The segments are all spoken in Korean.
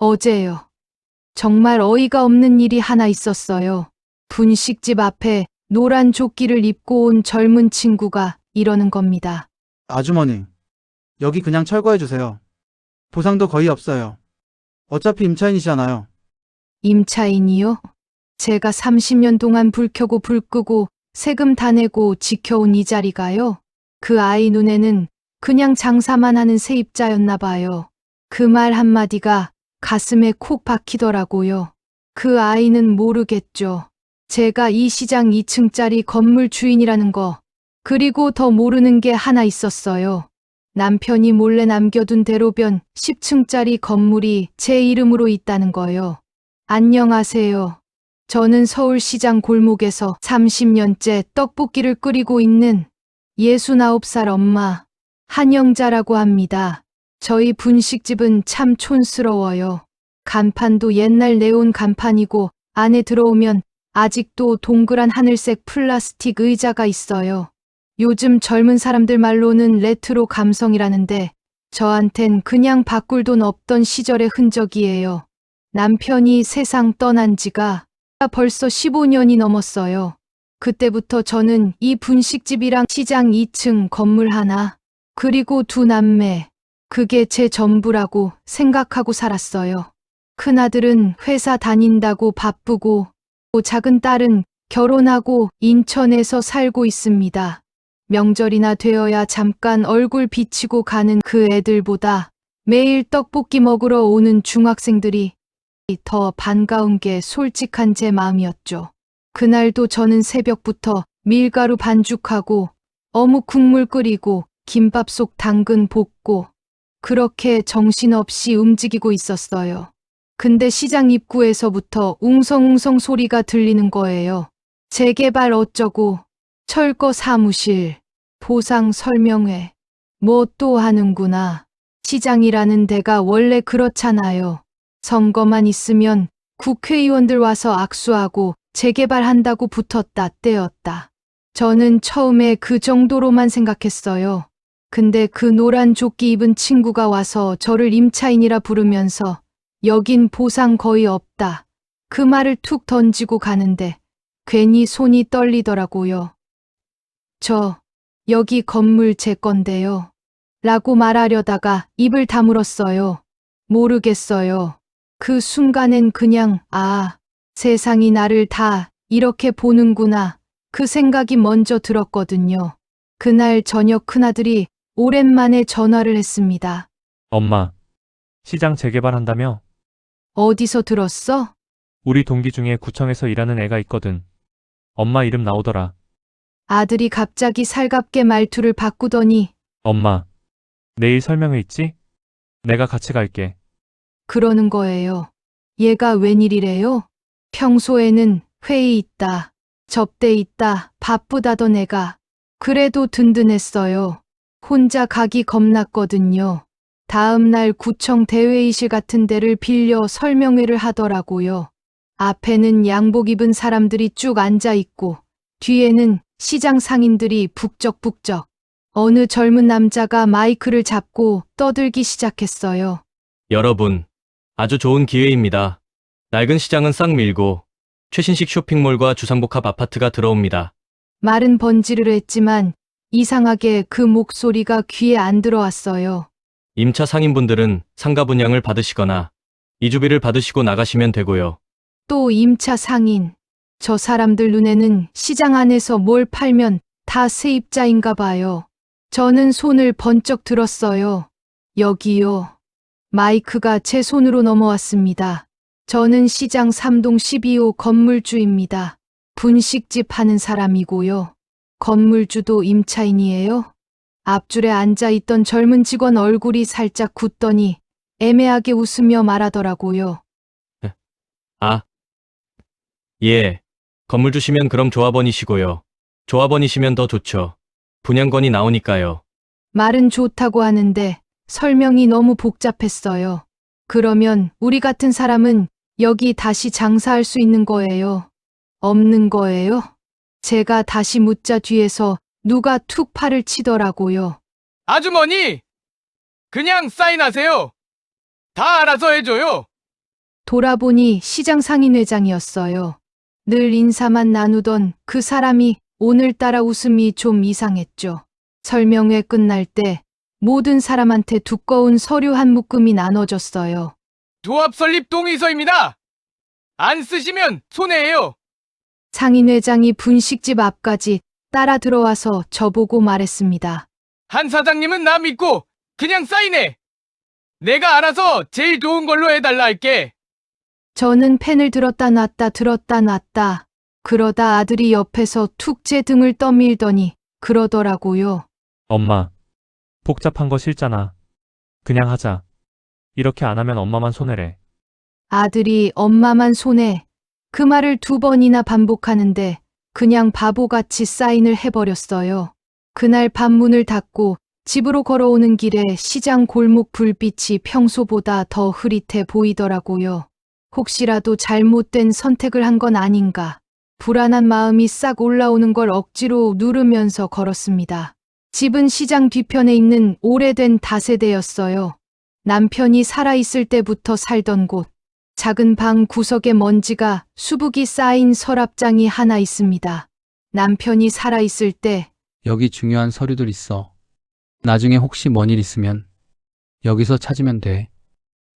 어제요. 정말 어이가 없는 일이 하나 있었어요. 분식집 앞에 노란 조끼를 입고 온 젊은 친구가 이러는 겁니다. 아주머니, 여기 그냥 철거해 주세요. 보상도 거의 없어요. 어차피 임차인이잖아요. 임차인이요? 제가 30년 동안 불 켜고 불 끄고 세금 다 내고 지켜온 이 자리가요? 그 아이 눈에는 그냥 장사만 하는 세입자였나 봐요. 그 말 한마디가 가슴에 콕 박히더라고요. 그 아이는 모르겠죠. 제가 이 시장 2층짜리 건물 주인이라는 거. 그리고 더 모르는 게 하나 있었어요. 남편이 몰래 남겨둔 대로변 10층짜리 건물이 제 이름으로 있다는 거요. 안녕하세요. 저는 서울시장 골목에서 30년째 떡볶이를 끓이고 있는 69살 엄마 한영자라고 합니다. 저희 분식집은 참 촌스러워요. 간판도 옛날 네온 간판이고 안에 들어오면 아직도 동그란 하늘색 플라스틱 의자가 있어요. 요즘 젊은 사람들 말로는 레트로 감성이라는데 저한텐 그냥 바꿀 돈 없던 시절의 흔적이에요. 남편이 세상 떠난 지가 벌써 15년이 넘었어요. 그때부터 저는 이 분식집이랑 시장 2층 건물 하나, 그리고 두 남매, 그게 제 전부라고 생각하고 살았어요. 큰아들은 회사 다닌다고 바쁘고, 작은 딸은 결혼하고 인천에서 살고 있습니다. 명절이나 되어야 잠깐 얼굴 비치고 가는 그 애들보다 매일 떡볶이 먹으러 오는 중학생들이 더 반가운 게 솔직한 제 마음이었죠. 그날도 저는 새벽부터 밀가루 반죽하고 어묵 국물 끓이고 김밥 속 당근 볶고 그렇게 정신없이 움직이고 있었어요. 근데 시장 입구에서부터 웅성웅성 소리가 들리는 거예요. 재개발 어쩌고, 철거 사무실, 보상 설명회, 뭐 또 하는구나. 시장이라는 데가 원래 그렇잖아요. 선거만 있으면 국회의원들 와서 악수하고 재개발한다고 붙었다 떼었다. 저는 처음에 그 정도로만 생각했어요. 근데 그 노란 조끼 입은 친구가 와서 저를 임차인이라 부르면서 여긴 보상 거의 없다. 그 말을 툭 던지고 가는데 괜히 손이 떨리더라고요. 여기 건물 제 건데요. 라고 말하려다가 입을 다물었어요. 모르겠어요. 그 순간엔 그냥 세상이 나를 다 이렇게 보는구나. 그 생각이 먼저 들었거든요. 그날 저녁 큰아들이 오랜만에 전화를 했습니다. 엄마, 시장 재개발한다며? 어디서 들었어? 우리 동기 중에 구청에서 일하는 애가 있거든. 엄마 이름 나오더라. 아들이 갑자기 살갑게 말투를 바꾸더니 엄마, 내일 설명회 있지? 내가 같이 갈게. 그러는 거예요. 얘가 웬일이래요? 평소에는 회의 있다, 접대 있다, 바쁘다던 애가 그래도 든든했어요. 혼자 가기 겁났거든요. 다음 날 구청 대회의실 같은 데를 빌려 설명회를 하더라고요. 앞에는 양복 입은 사람들이 쭉 앉아 있고 뒤에는 시장 상인들이 북적북적. 어느 젊은 남자가 마이크를 잡고 떠들기 시작했어요. 여러분, 아주 좋은 기회입니다. 낡은 시장은 싹 밀고 최신식 쇼핑몰과 주상복합 아파트가 들어옵니다. 말은 번지르르 했지만 이상하게 그 목소리가 귀에 안 들어왔어요. 임차 상인분들은 상가 분양을 받으시거나 이주비를 받으시고 나가시면 되고요. 또 임차 상인. 저 사람들 눈에는 시장 안에서 뭘 팔면 다 세입자인가 봐요. 저는 손을 번쩍 들었어요. 여기요. 마이크가 제 손으로 넘어왔습니다. 저는 시장 3동 12호 건물주입니다. 분식집 하는 사람이고요. 건물주도 임차인이에요? 앞줄에 앉아있던 젊은 직원 얼굴이 살짝 굳더니 애매하게 웃으며 말하더라고요. 예. 건물 주시면 그럼 조합원이시고요. 조합원이시면 더 좋죠. 분양권이 나오니까요. 말은 좋다고 하는데 설명이 너무 복잡했어요. 그러면 우리 같은 사람은 여기 다시 장사할 수 있는 거예요? 없는 거예요? 제가 다시 묻자 뒤에서 누가 툭 팔을 치더라고요. 아주머니! 그냥 사인하세요. 다 알아서 해줘요. 돌아보니 시장 상인회장이었어요. 늘 인사만 나누던 그 사람이 오늘따라 웃음이 좀 이상했죠. 설명회 끝날 때 모든 사람한테 두꺼운 서류 한 묶음이 나눠졌어요. 조합 설립 동의서입니다. 안 쓰시면 손해예요. 상인회장이 분식집 앞까지 따라 들어와서 저보고 말했습니다. 한 사장님은 나 믿고 그냥 사인해. 내가 알아서 제일 좋은 걸로 해달라 할게. 저는 펜을 들었다 놨다. 그러다 아들이 옆에서 툭 제 등을 떠밀더니 그러더라고요. 엄마, 복잡한 거 싫잖아. 그냥 하자. 이렇게 안 하면 엄마만 손해래. 아들이 엄마만 손해. 그 말을 2번이나 반복하는데 그냥 바보같이 사인을 해버렸어요. 그날 밤 문을 닫고 집으로 걸어오는 길에 시장 골목 불빛이 평소보다 더 흐릿해 보이더라고요. 혹시라도 잘못된 선택을 한 건 아닌가. 불안한 마음이 싹 올라오는 걸 억지로 누르면서 걸었습니다. 집은 시장 뒤편에 있는 오래된 다세대였어요. 남편이 살아있을 때부터 살던 곳. 작은 방 구석에 먼지가 수북이 쌓인 서랍장이 하나 있습니다. 남편이 살아있을 때 여기 중요한 서류들 있어. 나중에 혹시 뭔 일 있으면 여기서 찾으면 돼.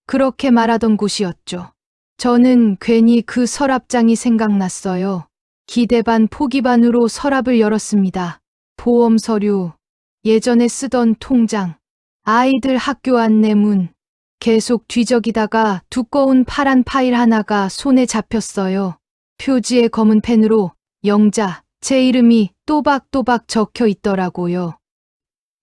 그렇게 말하던 곳이었죠. 저는 괜히 그 서랍장이 생각났어요. 기대 반 포기 반으로 서랍을 열었습니다. 보험 서류, 예전에 쓰던 통장, 아이들 학교 안내문. 계속 뒤적이다가 두꺼운 파란 파일 하나가 손에 잡혔어요. 표지에 검은 펜으로 영자, 제 이름이 또박또박 적혀 있더라고요.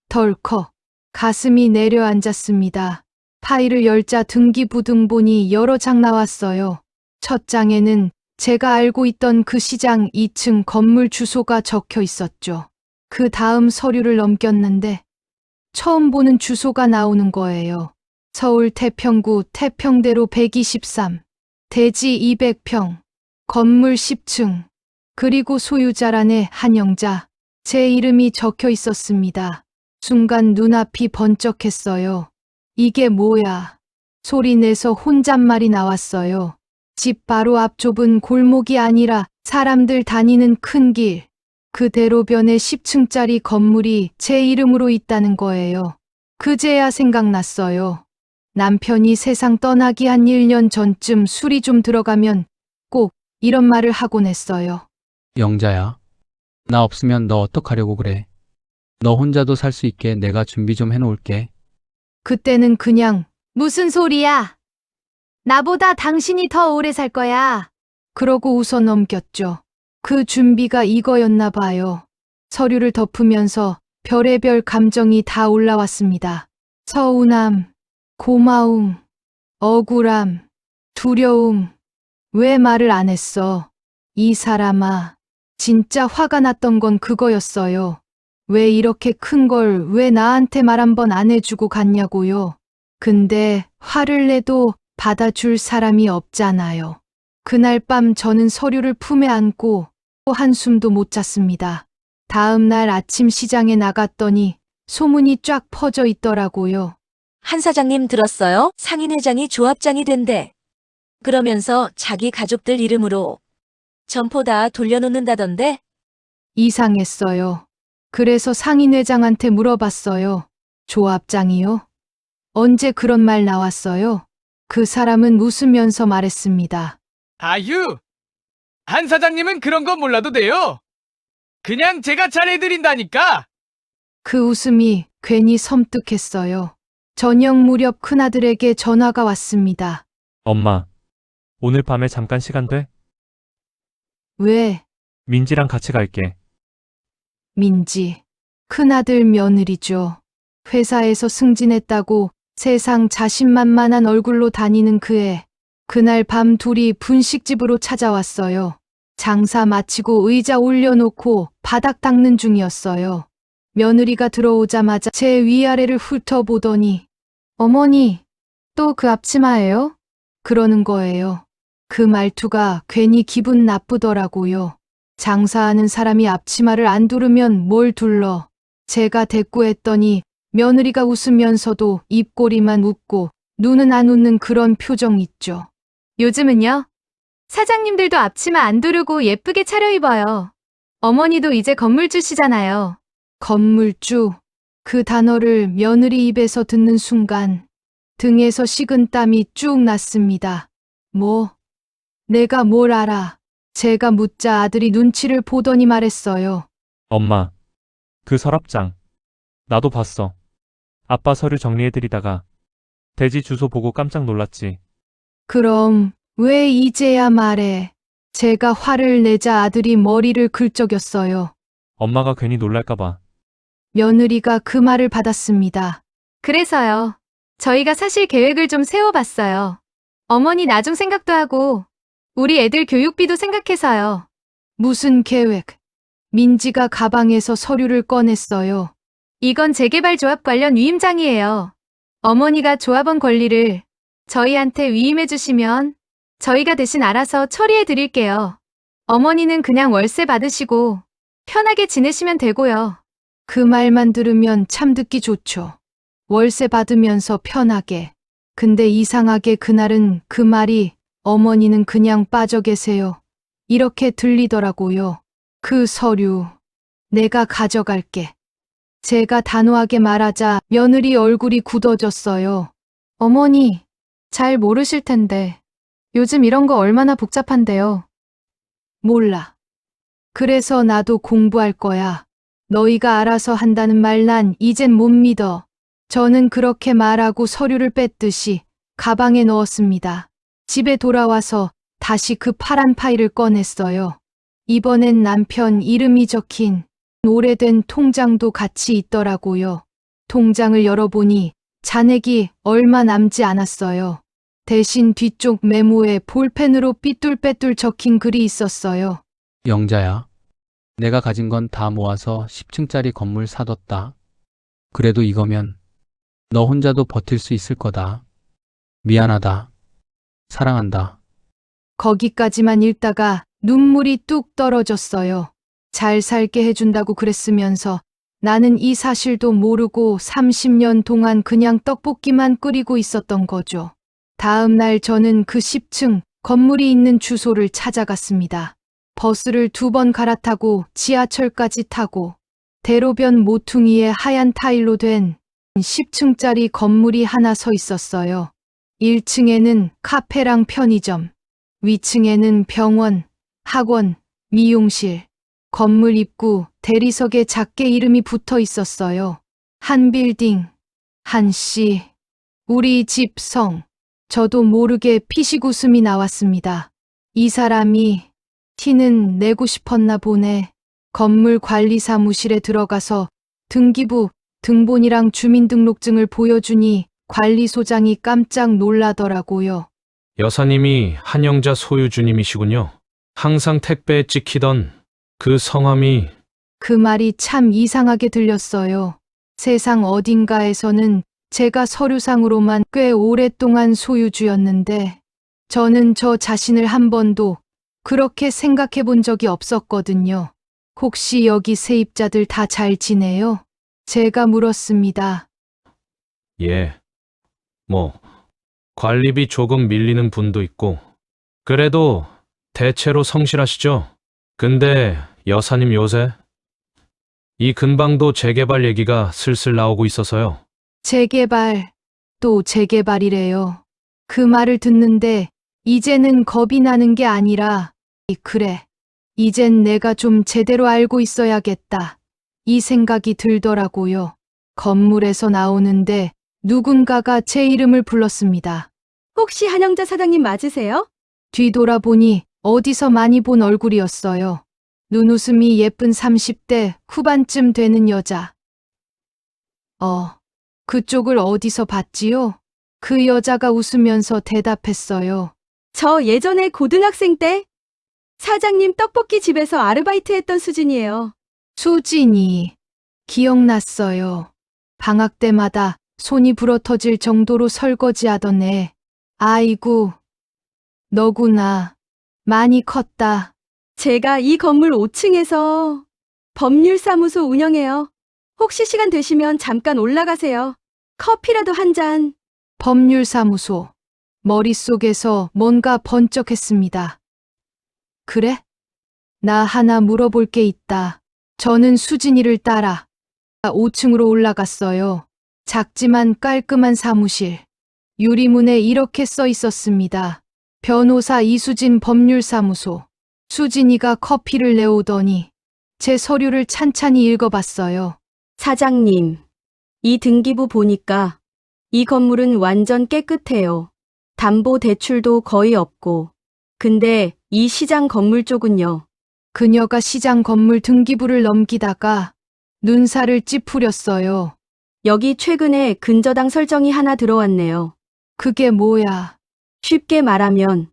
덜컥 가슴이 내려앉았습니다. 파일을 열자 등기부등본이 여러 장 나왔어요. 첫 장에는 제가 알고 있던 그 시장 2층 건물 주소가 적혀 있었죠. 그 다음 서류를 넘겼는데 처음 보는 주소가 나오는 거예요. 서울 태평구 태평대로 123, 대지 200평, 건물 10층, 그리고 소유자란에 한영자, 제 이름이 적혀 있었습니다. 순간 눈앞이 번쩍했어요. 이게 뭐야? 소리 내서 혼잣말이 나왔어요. 집 바로 앞 좁은 골목이 아니라 사람들 다니는 큰 길. 그 대로변에 10층짜리 건물이 제 이름으로 있다는 거예요. 그제야 생각났어요. 남편이 세상 떠나기 한 1년 전쯤 술이 좀 들어가면 꼭 이런 말을 하곤 했어요. 영자야. 나 없으면 너 어떡하려고 그래. 너 혼자도 살 수 있게 내가 준비 좀 해놓을게. 그때는 그냥 무슨 소리야? 나보다 당신이 더 오래 살 거야. 그러고 웃어 넘겼죠. 그 준비가 이거였나 봐요. 서류를 덮으면서 별의별 감정이 다 올라왔습니다. 서운함, 고마움, 억울함, 두려움. 왜 말을 안 했어? 이 사람아. 진짜 화가 났던 건 그거였어요. 왜 이렇게 큰 걸 왜 나한테 말 한 번 안 해주고 갔냐고요. 근데 화를 내도 받아줄 사람이 없잖아요. 그날 밤 저는 서류를 품에 안고 한숨도 못 잤습니다. 다음 날 아침 시장에 나갔더니 소문이 쫙 퍼져 있더라고요. 한 사장님 들었어요? 상인회장이 조합장이 된대. 그러면서 자기 가족들 이름으로 점포 다 돌려놓는다던데? 이상했어요. 그래서 상인회장한테 물어봤어요. 조합장이요? 언제 그런 말 나왔어요? 그 사람은 웃으면서 말했습니다. 아유, 한 사장님은 그런 거 몰라도 돼요. 그냥 제가 잘해드린다니까. 그 웃음이 괜히 섬뜩했어요. 저녁 무렵 큰아들에게 전화가 왔습니다. 엄마, 오늘 밤에 잠깐 시간 돼? 왜? 민지랑 같이 갈게. 민지. 큰아들 며느리죠. 회사에서 승진했다고 세상 자신만만한 얼굴로 다니는 그 애. 그날 밤 둘이 분식집으로 찾아왔어요. 장사 마치고 의자 올려놓고 바닥 닦는 중이었어요. 며느리가 들어오자마자 제 위아래를 훑어보더니 어머니, 또 그 앞치마예요? 그러는 거예요. 그 말투가 괜히 기분 나쁘더라고요. 장사하는 사람이 앞치마를 안 두르면 뭘 둘러. 제가 대꾸했더니 며느리가 웃으면서도 입꼬리만 웃고 눈은 안 웃는 그런 표정 있죠. 요즘은요? 사장님들도 앞치마 안 두르고 예쁘게 차려입어요. 어머니도 이제 건물주시잖아요. 건물주. 그 단어를 며느리 입에서 듣는 순간 등에서 식은 땀이 쭉 났습니다. 뭐? 내가 뭘 알아? 제가 묻자 아들이 눈치를 보더니 말했어요. 엄마, 그 서랍장. 나도 봤어. 아빠 서류 정리해드리다가 대지 주소 보고 깜짝 놀랐지. 그럼 왜 이제야 말해? 제가 화를 내자 아들이 머리를 긁적였어요. 엄마가 괜히 놀랄까봐. 며느리가 그 말을 받았습니다. 그래서요. 저희가 사실 계획을 좀 세워봤어요. 어머니 나중 생각도 하고 우리 애들 교육비도 생각해서요. 무슨 계획? 민지가 가방에서 서류를 꺼냈어요. 이건 재개발 조합 관련 위임장이에요. 어머니가 조합원 권리를 저희한테 위임해 주시면 저희가 대신 알아서 처리해 드릴게요. 어머니는 그냥 월세 받으시고 편하게 지내시면 되고요. 그 말만 들으면 참 듣기 좋죠. 월세 받으면서 편하게. 근데 이상하게 그날은 그 말이 어머니는 그냥 빠져 계세요. 이렇게 들리더라고요. 그 서류 내가 가져갈게. 제가 단호하게 말하자 며느리 얼굴이 굳어졌어요. 어머니, 잘 모르실 텐데 요즘 이런 거 얼마나 복잡한데요. 몰라. 그래서 나도 공부할 거야. 너희가 알아서 한다는 말 난 이젠 못 믿어. 저는 그렇게 말하고 서류를 뺐듯이 가방에 넣었습니다. 집에 돌아와서 다시 그 파란 파일을 꺼냈어요. 이번엔 남편 이름이 적힌 오래된 통장도 같이 있더라고요. 통장을 열어보니 잔액이 얼마 남지 않았어요. 대신 뒤쪽 메모에 볼펜으로 삐뚤빼뚤 적힌 글이 있었어요. 영자야. 내가 가진 건 다 모아서 10층짜리 건물 사뒀다. 그래도 이거면 너 혼자도 버틸 수 있을 거다. 미안하다. 사랑한다. 거기까지만 읽다가 눈물이 뚝 떨어졌어요. 잘 살게 해준다고 그랬으면서 나는 이 사실도 모르고 30년 동안 그냥 떡볶이만 끓이고 있었던 거죠. 다음 날 저는 그 10층 건물이 있는 주소를 찾아갔습니다. 버스를 2번 갈아타고 지하철까지 타고 대로변 모퉁이에 하얀 타일로 된 10층짜리 건물이 하나 서 있었어요. 1층에는 카페랑 편의점, 위층에는 병원, 학원, 미용실, 건물 입구 대리석에 작게 이름이 붙어 있었어요. 한 빌딩, 한 씨, 우리 집 성. 저도 모르게 피식 웃음이 나왔습니다. 이 사람이 티는 내고 싶었나 보네. 건물 관리 사무실에 들어가서 등기부, 등본이랑 주민등록증을 보여주니 관리소장이 깜짝 놀라더라고요. 여사님이 한영자 소유주님이시군요. 항상 택배에 찍히던 그 성함이 그 말이 참 이상하게 들렸어요. 세상 어딘가에서는 제가 서류상으로만 꽤 오랫동안 소유주였는데 저는 저 자신을 한 번도 그렇게 생각해 본 적이 없었거든요. 혹시 여기 세입자들 다 잘 지내요? 제가 물었습니다. 예. 뭐 관리비 조금 밀리는 분도 있고 그래도 대체로 성실하시죠? 근데 여사님 요새 이 근방도 재개발 얘기가 슬슬 나오고 있어서요. 재개발, 또 재개발이래요. 그 말을 듣는데 이제는 겁이 나는 게 아니라 그래, 이젠 내가 좀 제대로 알고 있어야겠다. 이 생각이 들더라고요. 건물에서 나오는데 누군가가 제 이름을 불렀습니다. 혹시 한영자 사장님 맞으세요? 뒤돌아보니 어디서 많이 본 얼굴이었어요. 눈웃음이 예쁜 30대 후반쯤 되는 여자. 그쪽을 어디서 봤지요? 그 여자가 웃으면서 대답했어요. 저 예전에 고등학생 때 사장님 떡볶이 집에서 아르바이트 했던 수진이에요. 수진이. 기억났어요. 방학 때마다 손이 부러터질 정도로 설거지하던 애. 아이고, 너구나. 많이 컸다. 제가 이 건물 5층에서 법률사무소 운영해요. 혹시 시간 되시면 잠깐 올라가세요. 커피라도 한 잔. 법률사무소. 머릿속에서 뭔가 번쩍했습니다. 그래? 나 하나 물어볼 게 있다. 저는 수진이를 따라 5층으로 올라갔어요. 작지만 깔끔한 사무실. 유리문에 이렇게 써 있었습니다. 변호사 이수진 법률사무소. 수진이가 커피를 내오더니 제 서류를 찬찬히 읽어봤어요. 사장님, 이 등기부 보니까 이 건물은 완전 깨끗해요. 담보 대출도 거의 없고. 근데 이 시장 건물 쪽은요. 그녀가 시장 건물 등기부를 넘기다가 눈살을 찌푸렸어요. 여기 최근에 근저당 설정이 하나 들어왔네요. 그게 뭐야? 쉽게 말하면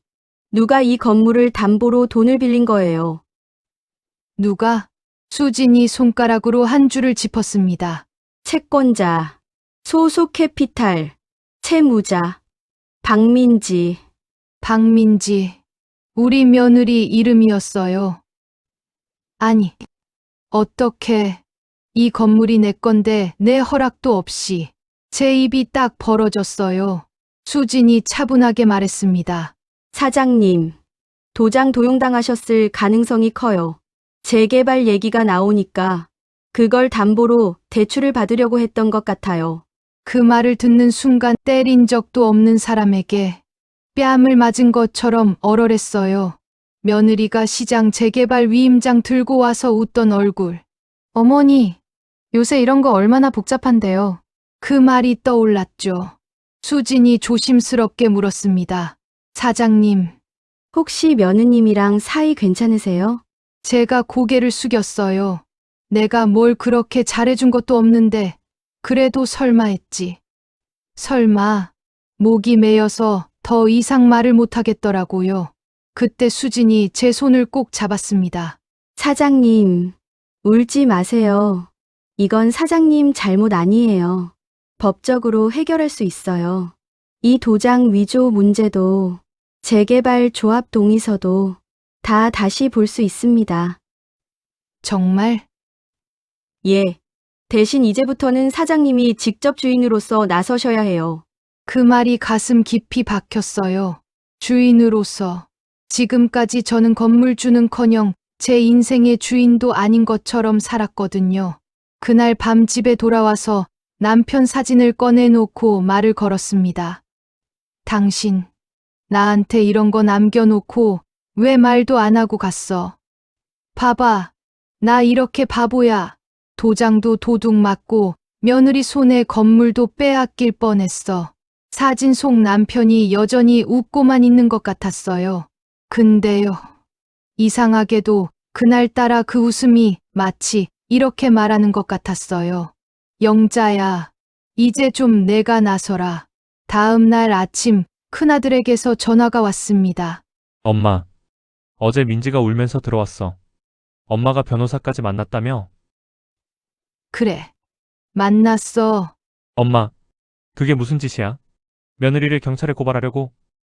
누가 이 건물을 담보로 돈을 빌린 거예요. 누가? 수진이 손가락으로 한 줄을 짚었습니다. 채권자, 소속 캐피탈, 채무자, 박민지. 박민지. 우리 며느리 이름이었어요. 아니, 어떻게 이 건물이 내 건데 내 허락도 없이. 제 입이 딱 벌어졌어요. 수진이 차분하게 말했습니다. 사장님, 도장 도용당하셨을 가능성이 커요. 재개발 얘기가 나오니까 그걸 담보로 대출을 받으려고 했던 것 같아요. 그 말을 듣는 순간 때린 적도 없는 사람에게 뺨을 맞은 것처럼 얼얼했어요. 며느리가 시장 재개발 위임장 들고 와서 웃던 얼굴. 어머니, 요새 이런 거 얼마나 복잡한데요. 그 말이 떠올랐죠. 수진이 조심스럽게 물었습니다. 사장님, 혹시 며느님이랑 사이 괜찮으세요? 제가 고개를 숙였어요. 내가 뭘 그렇게 잘해준 것도 없는데 그래도 설마 했지. 설마 목이 메여서 더 이상 말을 못하겠더라고요. 그때 수진이 제 손을 꼭 잡았습니다. 사장님, 울지 마세요. 이건 사장님 잘못 아니에요. 법적으로 해결할 수 있어요. 이 도장 위조 문제도 재개발 조합 동의서도 다 다시 볼 수 있습니다. 정말? 예. 대신 이제부터는 사장님이 직접 주인으로서 나서셔야 해요. 그 말이 가슴 깊이 박혔어요. 주인으로서. 지금까지 저는 건물주는커녕 제 인생의 주인도 아닌 것처럼 살았거든요. 그날 밤 집에 돌아와서 남편 사진을 꺼내놓고 말을 걸었습니다. 당신, 나한테 이런 거 남겨놓고 왜 말도 안 하고 갔어? 봐봐, 나 이렇게 바보야. 도장도 도둑 맞고 며느리 손에 건물도 빼앗길 뻔했어. 사진 속 남편이 여전히 웃고만 있는 것 같았어요. 근데요, 이상하게도 그날따라 그 웃음이 마치 이렇게 말하는 것 같았어요. 영자야, 이제 좀 내가 나서라. 다음 날 아침 큰아들에게서 전화가 왔습니다. 엄마. 어제 민지가 울면서 들어왔어. 엄마가 변호사까지 만났다며? 그래, 만났어. 엄마. 그게 무슨 짓이야? 며느리를 경찰에 고발하려고?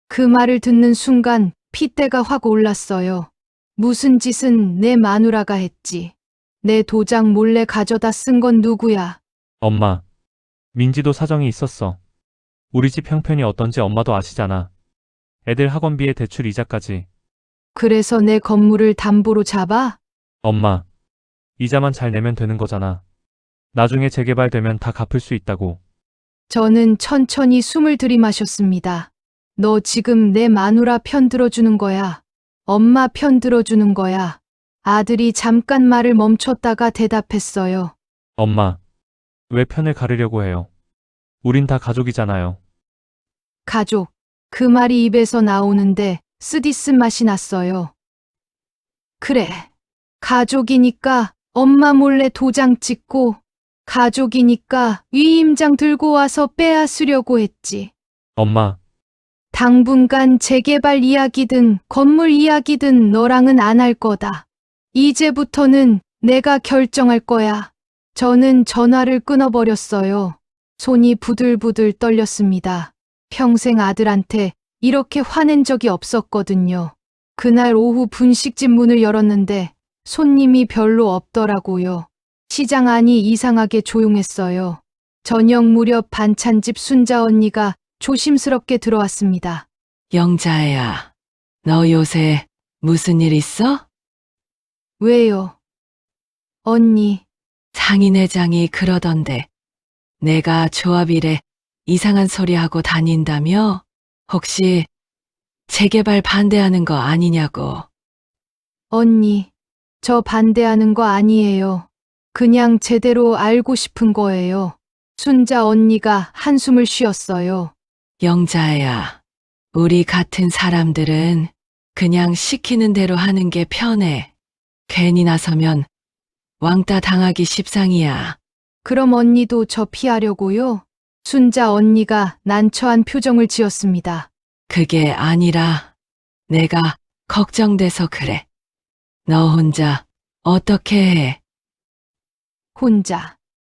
그 말을 듣는 순간 핏대가 확 올랐어요. 무슨 짓은 내 마누라가 했지. 내 도장 몰래 가져다 쓴 건 누구야? 엄마. 민지도 사정이 있었어. 우리 집 형편이 어떤지 엄마도 아시잖아. 애들 학원비에 대출 이자까지. 그래서 내 건물을 담보로 잡아? 엄마. 이자만 잘 내면 되는 거잖아. 나중에 재개발되면 다 갚을 수 있다고. 저는 천천히 숨을 들이마셨습니다. 너 지금 내 마누라 편 들어주는 거야. 엄마 편 들어주는 거야. 아들이 잠깐 말을 멈췄다가 대답했어요. 엄마. 왜 편을 가르려고 해요? 우린 다 가족이잖아요. 가족. 그 말이 입에서 나오는데 쓰디쓴 맛이 났어요. 그래. 가족이니까 엄마 몰래 도장 찍고 가족이니까 위임장 들고 와서 빼앗으려고 했지. 엄마. 당분간 재개발 이야기든 건물 이야기든 너랑은 안 할 거다. 이제부터는 내가 결정할 거야. 저는 전화를 끊어버렸어요. 손이 부들부들 떨렸습니다. 평생 아들한테 이렇게 화낸 적이 없었거든요. 그날 오후 분식집 문을 열었는데 손님이 별로 없더라고요. 시장 안이 이상하게 조용했어요. 저녁 무렵 반찬집 순자 언니가 조심스럽게 들어왔습니다. 영자야, 너 요새 무슨 일 있어? 왜요? 언니, 상인 회장이 그러던데 내가 조합 일에 이상한 소리 하고 다닌다며? 혹시 재개발 반대하는 거 아니냐고. 언니, 저 반대하는 거 아니에요. 그냥 제대로 알고 싶은 거예요. 순자 언니가 한숨을 쉬었어요. 영자야, 우리 같은 사람들은 그냥 시키는 대로 하는 게 편해. 괜히 나서면 왕따 당하기 십상이야. 그럼 언니도 저 피하려고요? 순자 언니가 난처한 표정을 지었습니다. 그게 아니라 내가 걱정돼서 그래. 너 혼자 어떻게 해? 혼자.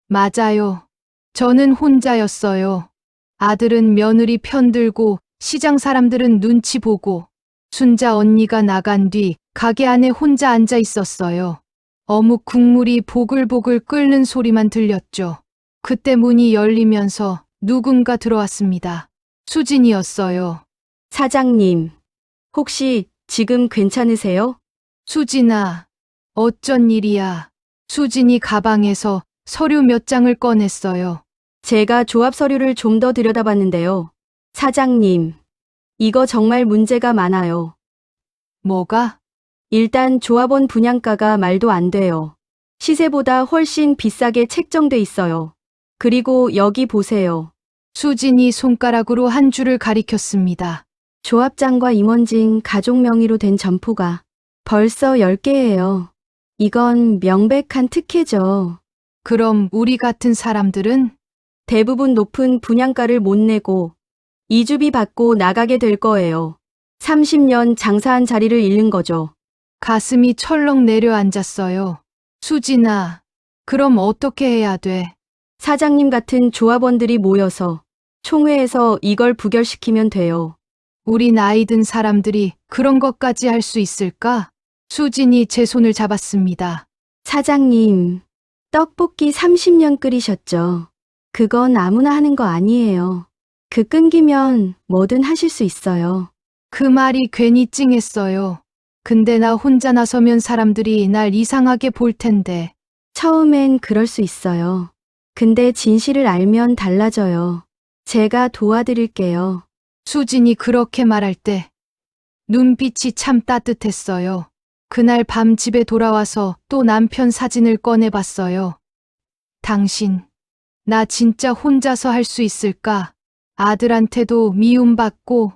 맞아요. 저는 혼자였어요. 아들은 며느리 편들고 시장 사람들은 눈치 보고 순자 언니가 나간 뒤 가게 안에 혼자 앉아 있었어요. 어묵 국물이 보글보글 끓는 소리만 들렸죠. 그때 문이 열리면서 누군가 들어왔습니다. 수진이었어요. 사장님, 혹시 지금 괜찮으세요? 수진아, 어쩐 일이야. 수진이 가방에서 서류 몇 장을 꺼냈어요. 제가 조합 서류를 좀 더 들여다봤는데요. 사장님, 이거 정말 문제가 많아요. 뭐가? 일단 조합원 분양가가 말도 안 돼요. 시세보다 훨씬 비싸게 책정돼 있어요. 그리고 여기 보세요. 수진이 손가락으로 한 줄을 가리켰습니다. 조합장과 임원진 가족 명의로 된 점포가 벌써 10개예요. 이건 명백한 특혜죠. 그럼 우리 같은 사람들은? 대부분 높은 분양가를 못 내고 이주비 받고 나가게 될 거예요. 30년 장사한 자리를 잃는 거죠. 가슴이 철렁 내려앉았어요. 수진아, 그럼 어떻게 해야 돼? 사장님 같은 조합원들이 모여서 총회에서 이걸 부결시키면 돼요. 우리 나이 든 사람들이 그런 것까지 할 수 있을까? 수진이 제 손을 잡았습니다. 사장님, 떡볶이 30년 끓이셨죠? 그건 아무나 하는 거 아니에요. 그 끈기면 뭐든 하실 수 있어요. 그 말이 괜히 찡했어요. 근데 나 혼자 나서면 사람들이 날 이상하게 볼 텐데. 처음엔 그럴 수 있어요. 근데 진실을 알면 달라져요. 제가 도와드릴게요. 수진이 그렇게 말할 때 눈빛이 참 따뜻했어요. 그날 밤 집에 돌아와서 또 남편 사진을 꺼내봤어요. 당신, 나 진짜 혼자서 할 수 있을까? 아들한테도 미움받고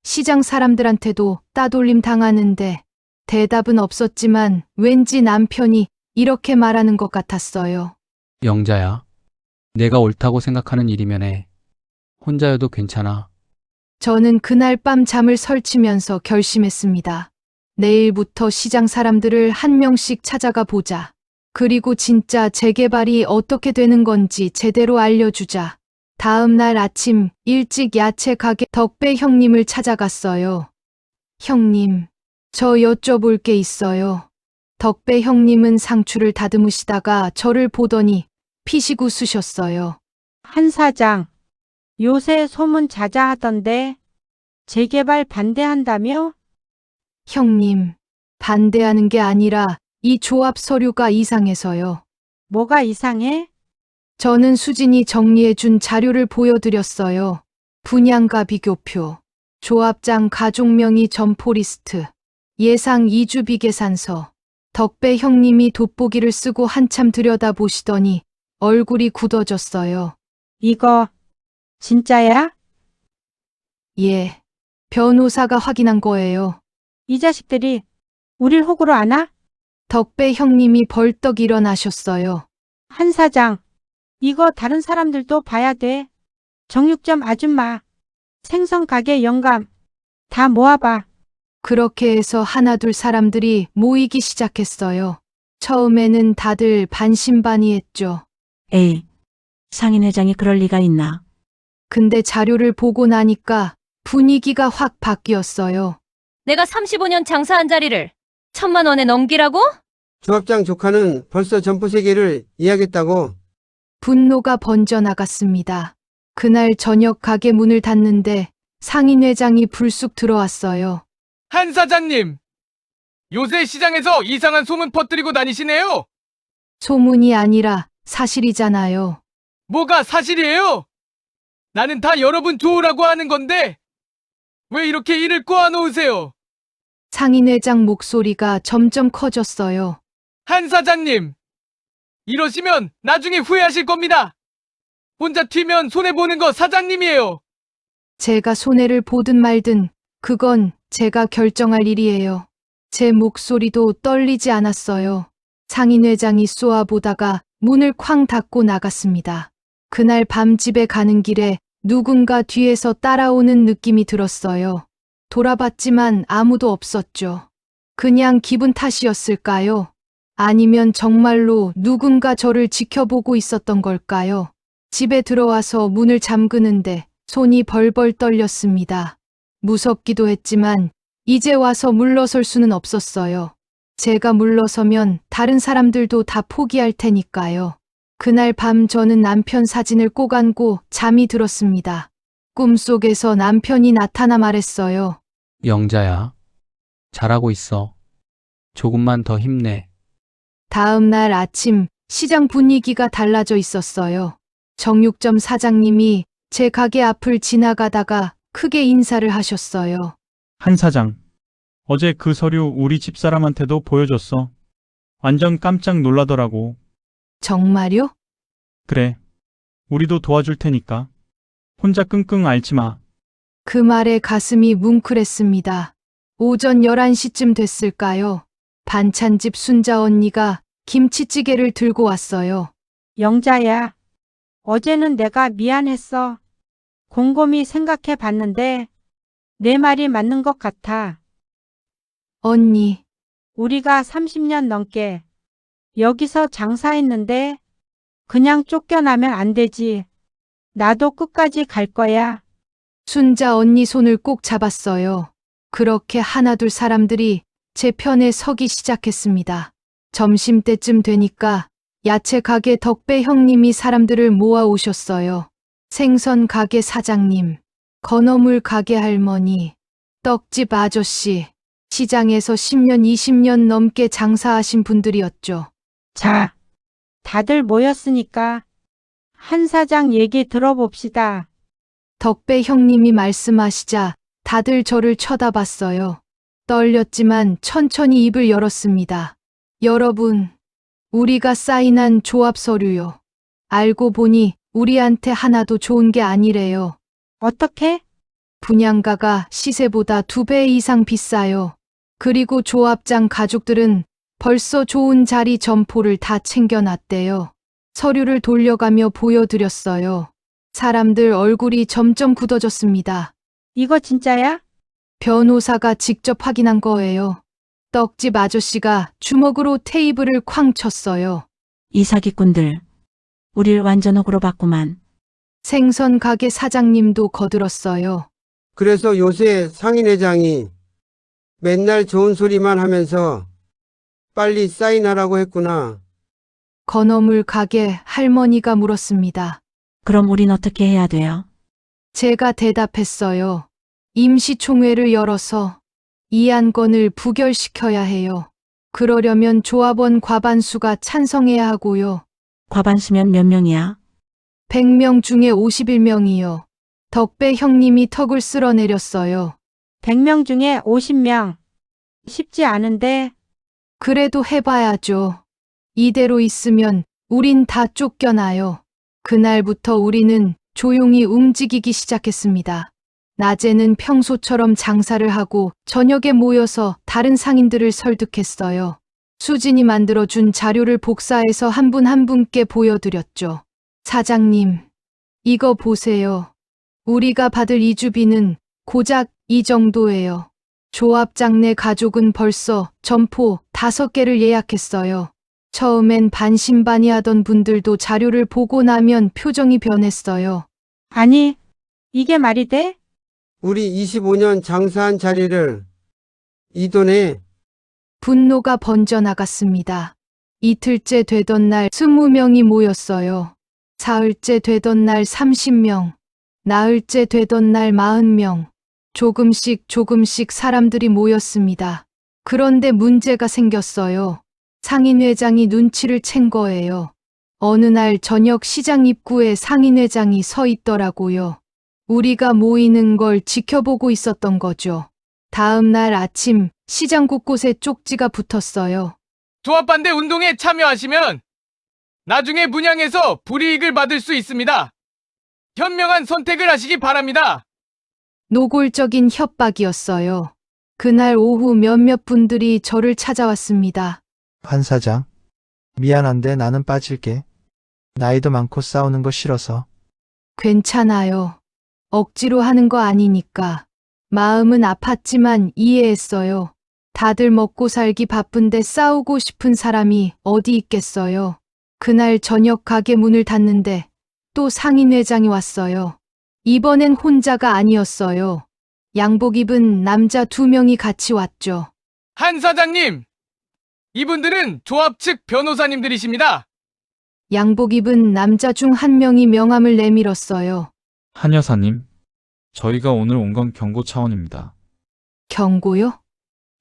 시장 사람들한테도 따돌림 당하는데 대답은 없었지만 왠지 남편이 이렇게 말하는 것 같았어요. 영자야, 내가 옳다고 생각하는 일이면 해. 혼자여도 괜찮아. 저는 그날 밤 잠을 설치면서 결심했습니다. 내일부터 시장 사람들을 한 명씩 찾아가 보자. 그리고 진짜 재개발이 어떻게 되는 건지 제대로 알려주자. 다음 날 아침 일찍 야채 가게 덕배 형님을 찾아갔어요. 형님, 저 여쭤볼 게 있어요. 덕배 형님은 상추를 다듬으시다가 저를 보더니 피식 웃으셨어요. 한 사장, 요새 소문 자자하던데 재개발 반대한다며? 형님, 반대하는 게 아니라 이 조합 서류가 이상해서요. 뭐가 이상해? 저는 수진이 정리해준 자료를 보여드렸어요. 분양가 비교표, 조합장 가족명의 점포 리스트, 예상 이주비 계산서. 덕배 형님이 돋보기를 쓰고 한참 들여다보시더니 얼굴이 굳어졌어요. 이거 진짜야? 예, 변호사가 확인한 거예요. 이 자식들이 우릴 호구로 아나? 덕배 형님이 벌떡 일어나셨어요. 한 사장, 이거 다른 사람들도 봐야 돼. 정육점 아줌마, 생선 가게 영감, 다 모아봐. 그렇게 해서 하나둘 사람들이 모이기 시작했어요. 처음에는 다들 반신반의했죠. 에이, 상인 회장이 그럴 리가 있나? 근데 자료를 보고 나니까 분위기가 확 바뀌었어요. 내가 35년 장사한 자리를 1,000만 원에 넘기라고? 조합장 조카는 벌써 점포 3개를 이야기했다고. 분노가 번져나갔습니다. 그날 저녁 가게 문을 닫는데 상인회장이 불쑥 들어왔어요. 한 사장님! 요새 시장에서 이상한 소문 퍼뜨리고 다니시네요. 소문이 아니라 사실이잖아요. 뭐가 사실이에요? 나는 다 여러분 좋으라고 하는 건데 왜 이렇게 일을 꼬아놓으세요? 상인회장 목소리가 점점 커졌어요. 한 사장님! 이러시면 나중에 후회하실 겁니다. 혼자 튀면 손해보는 거 사장님이에요. 제가 손해를 보든 말든 그건 제가 결정할 일이에요. 제 목소리도 떨리지 않았어요. 상인회장이 쏘아보다가 문을 쾅 닫고 나갔습니다. 그날 밤 집에 가는 길에 누군가 뒤에서 따라오는 느낌이 들었어요. 돌아봤지만 아무도 없었죠. 그냥 기분 탓이었을까요? 아니면 정말로 누군가 저를 지켜보고 있었던 걸까요? 집에 들어와서 문을 잠그는데 손이 벌벌 떨렸습니다. 무섭기도 했지만 이제 와서 물러설 수는 없었어요. 제가 물러서면 다른 사람들도 다 포기할 테니까요. 그날 밤 저는 남편 사진을 꼭 안고 잠이 들었습니다. 꿈속에서 남편이 나타나 말했어요. 영자야. 잘하고 있어. 조금만 더 힘내. 다음 날 아침 시장 분위기가 달라져 있었어요. 정육점 사장님이 제 가게 앞을 지나가다가 크게 인사를 하셨어요. 한 사장. 어제 그 서류 우리 집사람한테도 보여줬어. 완전 깜짝 놀라더라고. 정말요? 그래. 우리도 도와줄 테니까. 혼자 끙끙 앓지 마. 그 말에 가슴이 뭉클했습니다. 오전 11시쯤 됐을까요? 반찬집 순자 언니가 김치찌개를 들고 왔어요. 영자야. 어제는 내가 미안했어. 곰곰이 생각해 봤는데 내 말이 맞는 것 같아. 언니, 우리가 30년 넘게 여기서 장사했는데 그냥 쫓겨나면 안 되지. 나도 끝까지 갈 거야. 순자 언니 손을 꼭 잡았어요. 그렇게 하나둘 사람들이 제 편에 서기 시작했습니다. 점심때쯤 되니까 야채 가게 덕배 형님이 사람들을 모아 오셨어요. 생선 가게 사장님, 건어물 가게 할머니, 떡집 아저씨, 시장에서 10년, 20년 넘게 장사하신 분들이었죠. 자, 다들 모였으니까 한 사장 얘기 들어봅시다. 덕배 형님이 말씀하시자 다들 저를 쳐다봤어요. 떨렸지만 천천히 입을 열었습니다. 여러분, 우리가 사인한 조합 서류요. 알고 보니 우리한테 하나도 좋은 게 아니래요. 어떻게? 분양가가 시세보다 2배 이상 비싸요. 그리고 조합장 가족들은 벌써 좋은 자리 점포를 다 챙겨놨대요. 서류를 돌려가며 보여드렸어요. 사람들 얼굴이 점점 굳어졌습니다. 이거 진짜야? 변호사가 직접 확인한 거예요. 떡집 아저씨가 주먹으로 테이블을 쾅 쳤어요. 이 사기꾼들. 우릴 완전 억으로 봤구만. 생선 가게 사장님도 거들었어요. 그래서 요새 상인회장이 맨날 좋은 소리만 하면서 빨리 사인하라고 했구나. 건어물 가게 할머니가 물었습니다. 그럼 우린 어떻게 해야 돼요? 제가 대답했어요. 임시총회를 열어서 이 안건을 부결시켜야 해요. 그러려면 조합원 과반수가 찬성해야 하고요. 과반수면 몇 명이야? 100명 중에 51명이요. 덕배 형님이 턱을 쓸어내렸어요. 100명 중에 50명. 쉽지 않은데. 그래도 해봐야죠. 이대로 있으면 우린 다 쫓겨나요. 그날부터 우리는 조용히 움직이기 시작했습니다. 낮에는 평소처럼 장사를 하고 저녁에 모여서 다른 상인들을 설득했어요. 수진이 만들어준 자료를 복사해서 한 분 한 분께 보여드렸죠. 사장님, 이거 보세요. 우리가 받을 이주비는 고작 이 정도예요. 조합장 내 가족은 벌써 점포 5개를 예약했어요. 처음엔 반신반의하던 분들도 자료를 보고 나면 표정이 변했어요. 아니, 이게 말이 돼? 우리 25년 장사한 자리를 이 돈에. 분노가 번져나갔습니다. 이틀째 되던 날 20명이 모였어요. 사흘째 되던 날 30명, 나흘째 되던 날 40명. 조금씩 사람들이 모였습니다. 그런데 문제가 생겼어요. 상인회장이 눈치를 챈 거예요. 어느 날 저녁 시장 입구에 상인회장이 서 있더라고요. 우리가 모이는 걸 지켜보고 있었던 거죠. 다음 날 아침 시장 곳곳에 쪽지가 붙었어요. 조합반대 운동에 참여하시면 나중에 문양에서 불이익을 받을 수 있습니다. 현명한 선택을 하시기 바랍니다. 노골적인 협박이었어요. 그날 오후 몇몇 분들이 저를 찾아왔습니다. 한 사장, 미안한데 나는 빠질게. 나이도 많고 싸우는 거 싫어서. 괜찮아요. 억지로 하는 거 아니니까. 마음은 아팠지만 이해했어요. 다들 먹고 살기 바쁜데 싸우고 싶은 사람이 어디 있겠어요. 그날 저녁 가게 문을 닫는데 또 상인회장이 왔어요. 이번엔 혼자가 아니었어요. 양복 입은 남자 2명이 같이 왔죠. 한 사장님, 이분들은 조합 측 변호사님들이십니다. 양복 입은 남자 중 한 명이 명함을 내밀었어요. 한 여사님, 저희가 오늘 온 건 경고 차원입니다. 경고요?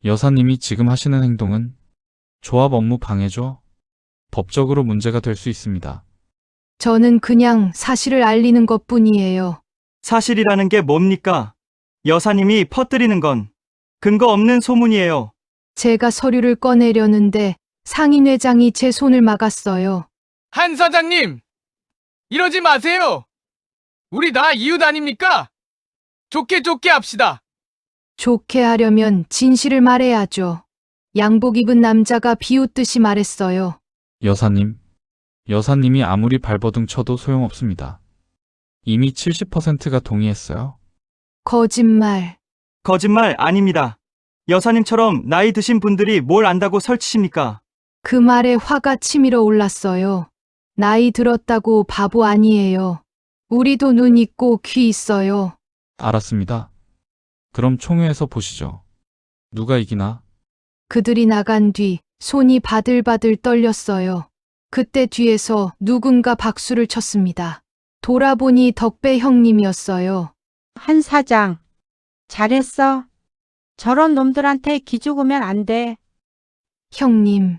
여사님이 지금 하시는 행동은 조합 업무 방해죠. 법적으로 문제가 될 수 있습니다. 저는 그냥 사실을 알리는 것뿐이에요. 사실이라는 게 뭡니까? 여사님이 퍼뜨리는 건 근거 없는 소문이에요. 제가 서류를 꺼내려는데 상인회장이 제 손을 막았어요. 한 사장님, 이러지 마세요. 우리 다 이웃 아닙니까? 좋게 합시다. 좋게 하려면 진실을 말해야죠. 양복 입은 남자가 비웃듯이 말했어요. 여사님이 아무리 발버둥 쳐도 소용없습니다. 이미 70%가 동의했어요. 거짓말. 거짓말 아닙니다. 여사님처럼 나이 드신 분들이 뭘 안다고 설치십니까? 그 말에 화가 치밀어 올랐어요. 나이 들었다고 바보 아니에요. 우리도 눈 있고 귀 있어요. 알았습니다. 그럼 총회에서 보시죠. 누가 이기나? 그들이 나간 뒤 손이 바들바들 떨렸어요. 그때 뒤에서 누군가 박수를 쳤습니다. 돌아보니 덕배 형님이었어요. 한 사장, 잘했어. 저런 놈들한테 기죽으면 안 돼. 형님,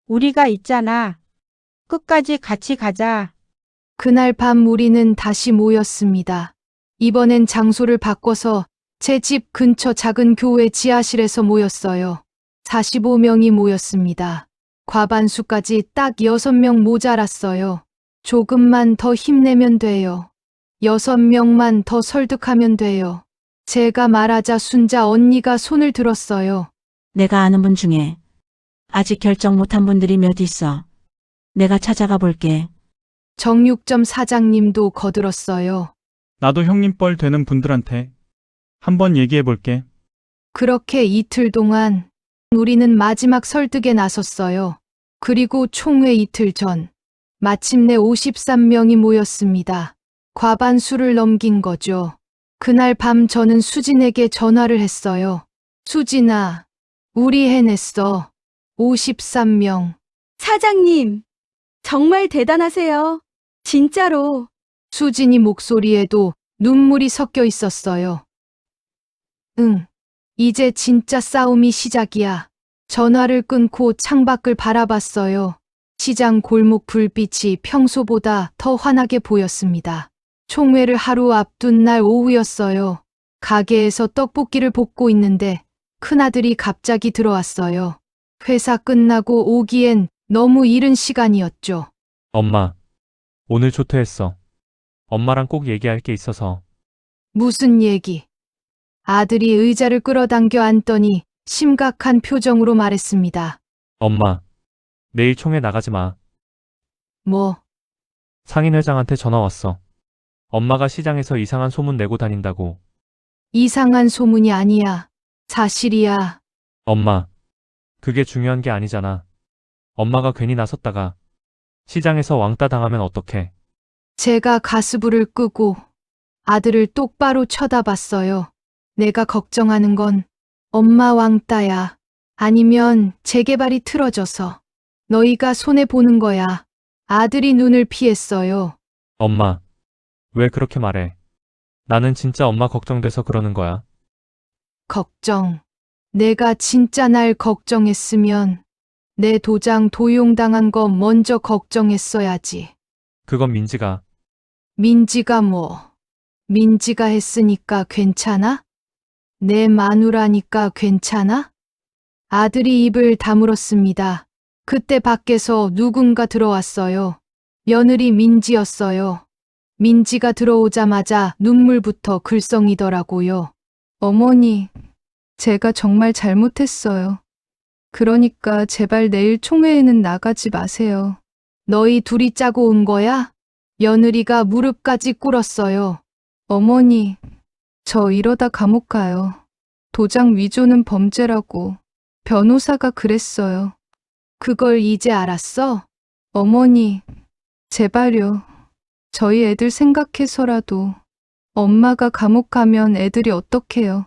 우리가 있잖아. 끝까지 같이 가자. 그날 밤 우리는 다시 모였습니다. 이번엔 장소를 바꿔서 제 집 근처 작은 교회 지하실에서 모였어요. 45명이 모였습니다. 과반수까지 딱 6명 모자랐어요. 조금만 더 힘내면 돼요. 6명만 더 설득하면 돼요. 제가 말하자 순자 언니가 손을 들었어요. 내가 아는 분 중에 아직 결정 못한 분들이 몇 있어. 내가 찾아가 볼게. 정육점 사장님도 거들었어요. 나도 형님 뻘 되는 분들한테 한번 얘기해 볼게. 그렇게 이틀 동안 우리는 마지막 설득에 나섰어요. 그리고 총회 이틀 전, 마침내 53명이 모였습니다. 과반수를 넘긴 거죠. 그날 밤 저는 수진에게 전화를 했어요. 수진아, 우리 해냈어. 53명. 사장님, 정말 대단하세요. 진짜로. 수진이 목소리에도 눈물이 섞여 있었어요. 응, 이제 진짜 싸움이 시작이야. 전화를 끊고 창밖을 바라봤어요. 시장 골목 불빛이 평소보다 더 환하게 보였습니다. 총회를 하루 앞둔 날 오후였어요. 가게에서 떡볶이를 볶고 있는데 큰아들이 갑자기 들어왔어요. 회사 끝나고 오기엔 너무 이른 시간이었죠. 엄마, 오늘 조퇴했어. 엄마랑 꼭 얘기할 게 있어서. 무슨 얘기? 아들이 의자를 끌어당겨 앉더니 심각한 표정으로 말했습니다. 엄마, 내일 총회 나가지 마. 뭐? 상인회장한테 전화 왔어. 엄마가 시장에서 이상한 소문 내고 다닌다고. 이상한 소문이 아니야. 사실이야. 엄마, 그게 중요한 게 아니잖아. 엄마가 괜히 나섰다가 시장에서 왕따 당하면 어떡해. 제가 가스불을 끄고 아들을 똑바로 쳐다봤어요. 내가 걱정하는 건 엄마 왕따야. 아니면 재개발이 틀어져서 너희가 손해보는 거야. 아들이 눈을 피했어요. 엄마, 왜 그렇게 말해? 나는 진짜 엄마 걱정돼서 그러는 거야. 걱정. 내가 진짜 날 걱정했으면 내 도장 도용당한 거 먼저 걱정했어야지. 그건 민지가. 민지가 뭐? 민지가 했으니까 괜찮아? 내 마누라니까 괜찮아? 아들이 입을 다물었습니다. 그때 밖에서 누군가 들어왔어요. 며느리 민지였어요. 민지가 들어오자마자 눈물부터 글썽이더라고요. 어머니, 제가 정말 잘못했어요. 그러니까 제발 내일 총회에는 나가지 마세요. 너희 둘이 짜고 온 거야? 며느리가 무릎까지 꿇었어요. 어머니, 저 이러다 감옥 가요. 도장 위조는 범죄라고 변호사가 그랬어요. 그걸 이제 알았어? 어머니, 제발요. 저희 애들 생각해서라도 엄마가 감옥 가면 애들이 어떡해요?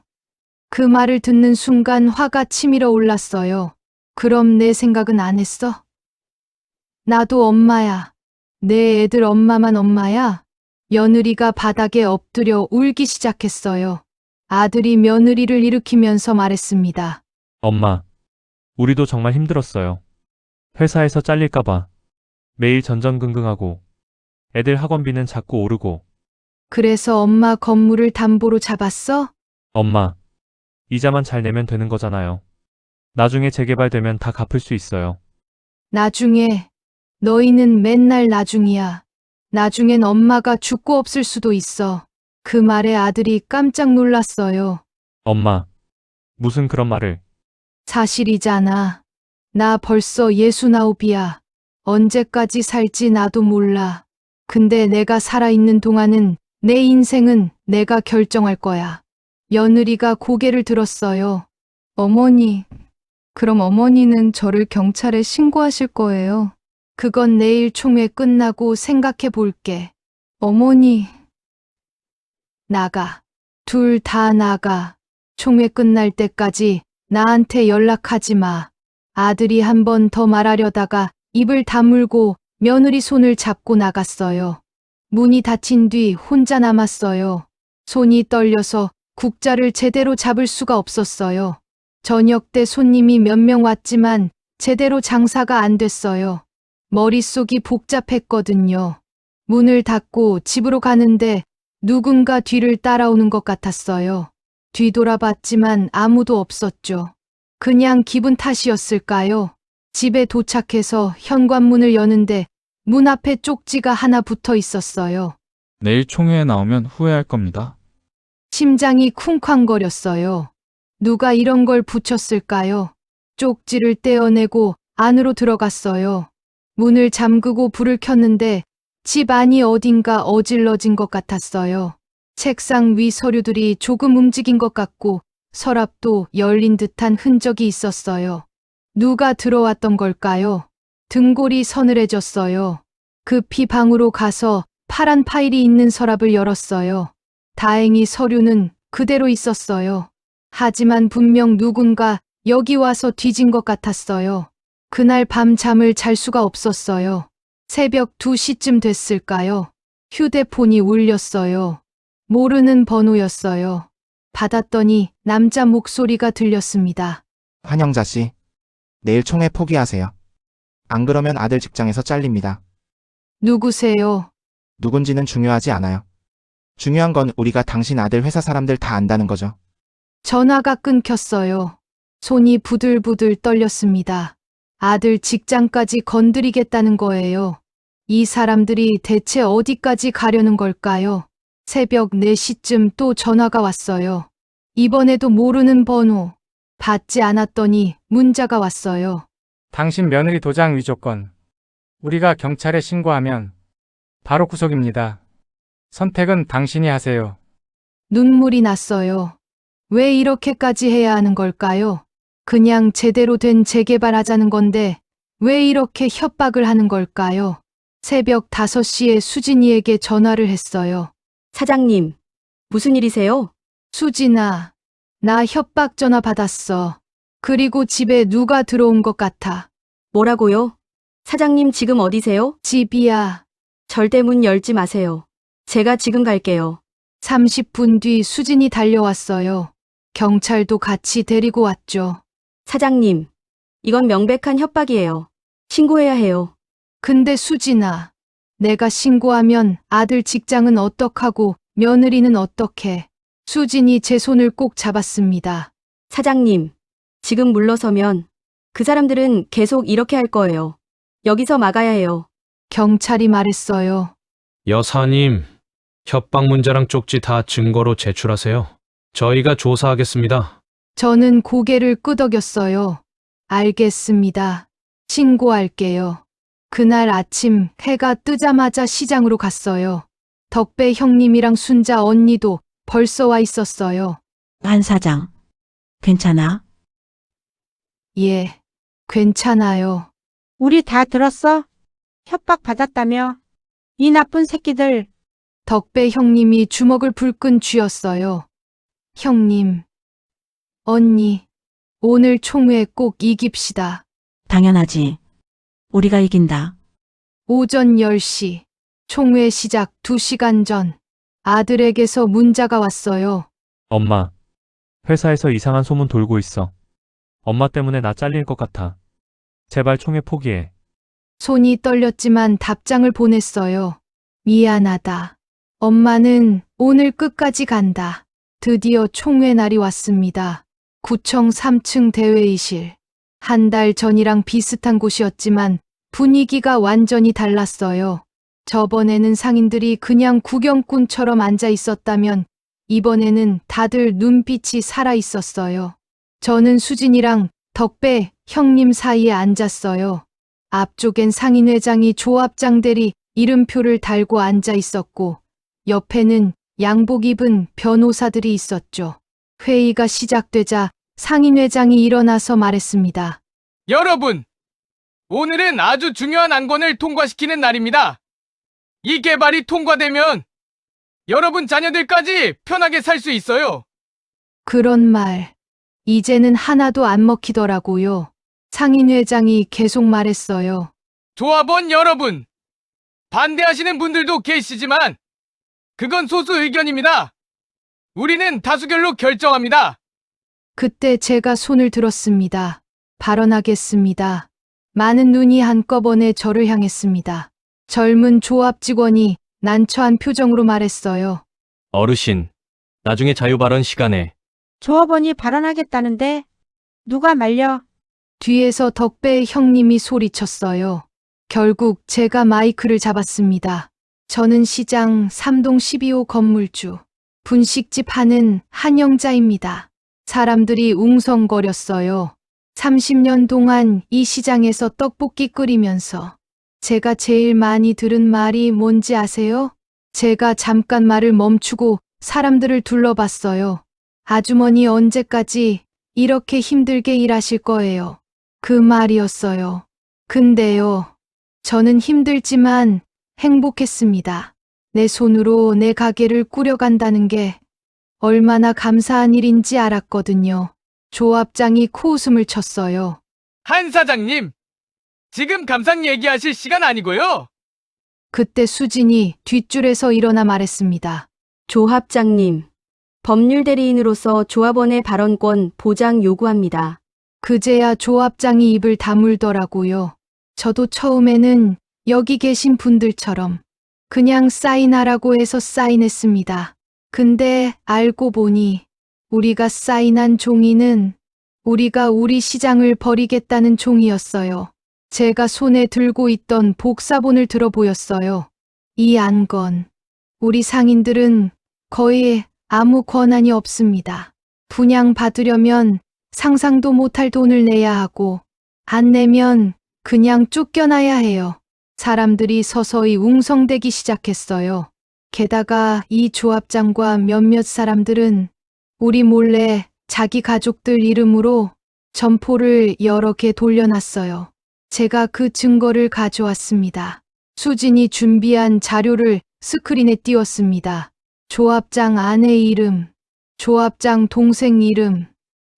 그 말을 듣는 순간 화가 치밀어 올랐어요. 그럼 내 생각은 안 했어? 나도 엄마야. 내 애들 엄마만 엄마야? 며느리가 바닥에 엎드려 울기 시작했어요. 아들이 며느리를 일으키면서 말했습니다. 엄마, 우리도 정말 힘들었어요. 회사에서 잘릴까봐 매일 전전긍긍하고 애들 학원비는 자꾸 오르고. 그래서 엄마 건물을 담보로 잡았어? 엄마, 이자만 잘 내면 되는 거잖아요. 나중에 재개발되면 다 갚을 수 있어요. 나중에, 너희는 맨날 나중이야. 나중엔 엄마가 죽고 없을 수도 있어. 그 말에 아들이 깜짝 놀랐어요. 엄마, 무슨 그런 말을. 사실이잖아. 나 벌써 69이야. 언제까지 살지 나도 몰라. 근데 내가 살아있는 동안은 내 인생은 내가 결정할 거야. 며느리가 고개를 들었어요. 어머니, 그럼 어머니는 저를 경찰에 신고하실 거예요? 그건 내일 총회 끝나고 생각해 볼게. 어머니, 나가. 둘 다 나가. 총회 끝날 때까지 나한테 연락하지 마. 아들이 한 번 더 말하려다가 입을 다물고 며느리 손을 잡고 나갔어요. 문이 닫힌 뒤 혼자 남았어요. 손이 떨려서 국자를 제대로 잡을 수가 없었어요. 저녁 때 손님이 몇 명 왔지만 제대로 장사가 안 됐어요. 머릿속이 복잡했거든요. 문을 닫고 집으로 가는데 누군가 뒤를 따라오는 것 같았어요. 뒤돌아봤지만 아무도 없었죠. 그냥 기분 탓이었을까요? 집에 도착해서 현관문을 여는데 문 앞에 쪽지가 하나 붙어 있었어요. 내일 총회에 나오면 후회할 겁니다. 심장이 쿵쾅거렸어요. 누가 이런 걸 붙였을까요? 쪽지를 떼어내고 안으로 들어갔어요. 문을 잠그고 불을 켰는데 집 안이 어딘가 어질러진 것 같았어요. 책상 위 서류들이 조금 움직인 것 같고 서랍도 열린 듯한 흔적이 있었어요. 누가 들어왔던 걸까요? 등골이 서늘해졌어요. 급히 방으로 가서 파란 파일이 있는 서랍을 열었어요. 다행히 서류는 그대로 있었어요. 하지만 분명 누군가 여기 와서 뒤진 것 같았어요. 그날 밤 잠을 잘 수가 없었어요. 새벽 2시쯤 됐을까요? 휴대폰이 울렸어요. 모르는 번호였어요. 받았더니 남자 목소리가 들렸습니다. 한영자 씨, 내일 총회 포기하세요. 안 그러면 아들 직장에서 잘립니다. 누구세요? 누군지는 중요하지 않아요. 중요한 건 우리가 당신 아들 회사 사람들 다 안다는 거죠. 전화가 끊겼어요. 손이 부들부들 떨렸습니다. 아들 직장까지 건드리겠다는 거예요. 이 사람들이 대체 어디까지 가려는 걸까요? 새벽 4시쯤 또 전화가 왔어요. 이번에도 모르는 번호. 받지 않았더니 문자가 왔어요. 당신 며느리 도장 위조 건 우리가 경찰에 신고하면 바로 구속입니다. 선택은 당신이 하세요. 눈물이 났어요. 왜 이렇게까지 해야 하는 걸까요? 그냥 제대로 된 재개발하자는 건데 왜 이렇게 협박을 하는 걸까요? 새벽 5시에 수진이에게 전화를 했어요. 사장님, 무슨 일이세요? 수진아, 나 협박 전화 받았어. 그리고 집에 누가 들어온 것 같아. 뭐라고요? 사장님 지금 어디세요? 집이야. 절대 문 열지 마세요. 제가 지금 갈게요. 30분 뒤 수진이 달려왔어요. 경찰도 같이 데리고 왔죠. 사장님, 이건 명백한 협박이에요. 신고해야 해요. 근데 수진아, 내가 신고하면 아들 직장은 어떡하고 며느리는 어떡해. 수진이 제 손을 꼭 잡았습니다. 사장님, 지금 물러서면 그 사람들은 계속 이렇게 할 거예요. 여기서 막아야 해요. 경찰이 말했어요. 여사님, 협박 문자랑 쪽지 다 증거로 제출하세요. 저희가 조사하겠습니다. 저는 고개를 끄덕였어요. 알겠습니다. 신고할게요. 그날 아침 해가 뜨자마자 시장으로 갔어요. 덕배 형님이랑 순자 언니도 벌써 와 있었어요. 안 사장, 괜찮아? 예, 괜찮아요. 우리 다 들었어? 협박 받았다며? 이 나쁜 새끼들. 덕배 형님이 주먹을 불끈 쥐었어요. 형님, 언니, 오늘 총회 꼭 이깁시다. 당연하지. 우리가 이긴다. 오전 10시, 총회 시작 2시간 전, 아들에게서 문자가 왔어요. 엄마, 회사에서 이상한 소문 돌고 있어. 엄마 때문에 나 잘릴 것 같아. 제발 총회 포기해. 손이 떨렸지만 답장을 보냈어요. 미안하다. 엄마는 오늘 끝까지 간다. 드디어 총회 날이 왔습니다. 구청 3층 대회의실. 한 달 전이랑 비슷한 곳이었지만 분위기가 완전히 달랐어요. 저번에는 상인들이 그냥 구경꾼처럼 앉아 있었다면 이번에는 다들 눈빛이 살아 있었어요. 저는 수진이랑 덕배 형님 사이에 앉았어요. 앞쪽엔 상인회장이 조합장 대리 이름표를 달고 앉아 있었고 옆에는 양복 입은 변호사들이 있었죠. 회의가 시작되자 상인회장이 일어나서 말했습니다. 여러분, 오늘은 아주 중요한 안건을 통과시키는 날입니다. 이 개발이 통과되면 여러분 자녀들까지 편하게 살 수 있어요. 그런 말, 이제는 하나도 안 먹히더라고요. 상인회장이 계속 말했어요. 조합원 여러분, 반대하시는 분들도 계시지만 그건 소수 의견입니다. 우리는 다수결로 결정합니다. 그때 제가 손을 들었습니다. 발언하겠습니다. 많은 눈이 한꺼번에 저를 향했습니다. 젊은 조합 직원이 난처한 표정으로 말했어요. 어르신, 나중에 자유 발언 시간에 조합원이 발언하겠다는데 누가 말려? 뒤에서 덕배 형님이 소리쳤어요. 결국 제가 마이크를 잡았습니다. 저는 시장 3동 12호 건물주, 분식집 하는 한영자입니다. 사람들이 웅성거렸어요. 30년 동안 이 시장에서 떡볶이 끓이면서 제가 제일 많이 들은 말이 뭔지 아세요? 제가 잠깐 말을 멈추고 사람들을 둘러봤어요. 아주머니 언제까지 이렇게 힘들게 일하실 거예요? 그 말이었어요. 근데요, 저는 힘들지만 행복했습니다. 내 손으로 내 가게를 꾸려간다는 게 얼마나 감사한 일인지 알았거든요. 조합장이 코웃음을 쳤어요. 한 사장님, 지금 감상 얘기하실 시간 아니고요. 그때 수진이 뒷줄에서 일어나 말했습니다. 조합장님, 법률 대리인으로서 조합원의 발언권 보장 요구합니다. 그제야 조합장이 입을 다물더라고요. 저도 처음에는 여기 계신 분들처럼 그냥 사인하라고 해서 사인했습니다. 근데 알고 보니 우리가 사인한 종이는 우리가 우리 시장을 버리겠다는 종이었어요. 제가 손에 들고 있던 복사본을 들어 보였어요. 이 안건, 우리 상인들은 거의 아무 권한이 없습니다. 분양받으려면 상상도 못할 돈을 내야 하고, 안 내면 그냥 쫓겨나야 해요. 사람들이 서서히 웅성대기 시작했어요. 게다가 이 조합장과 몇몇 사람들은 우리 몰래 자기 가족들 이름으로 점포를 여러 개 돌려놨어요. 제가 그 증거를 가져왔습니다. 수진이 준비한 자료를 스크린에 띄웠습니다. 조합장 아내 이름, 조합장 동생 이름,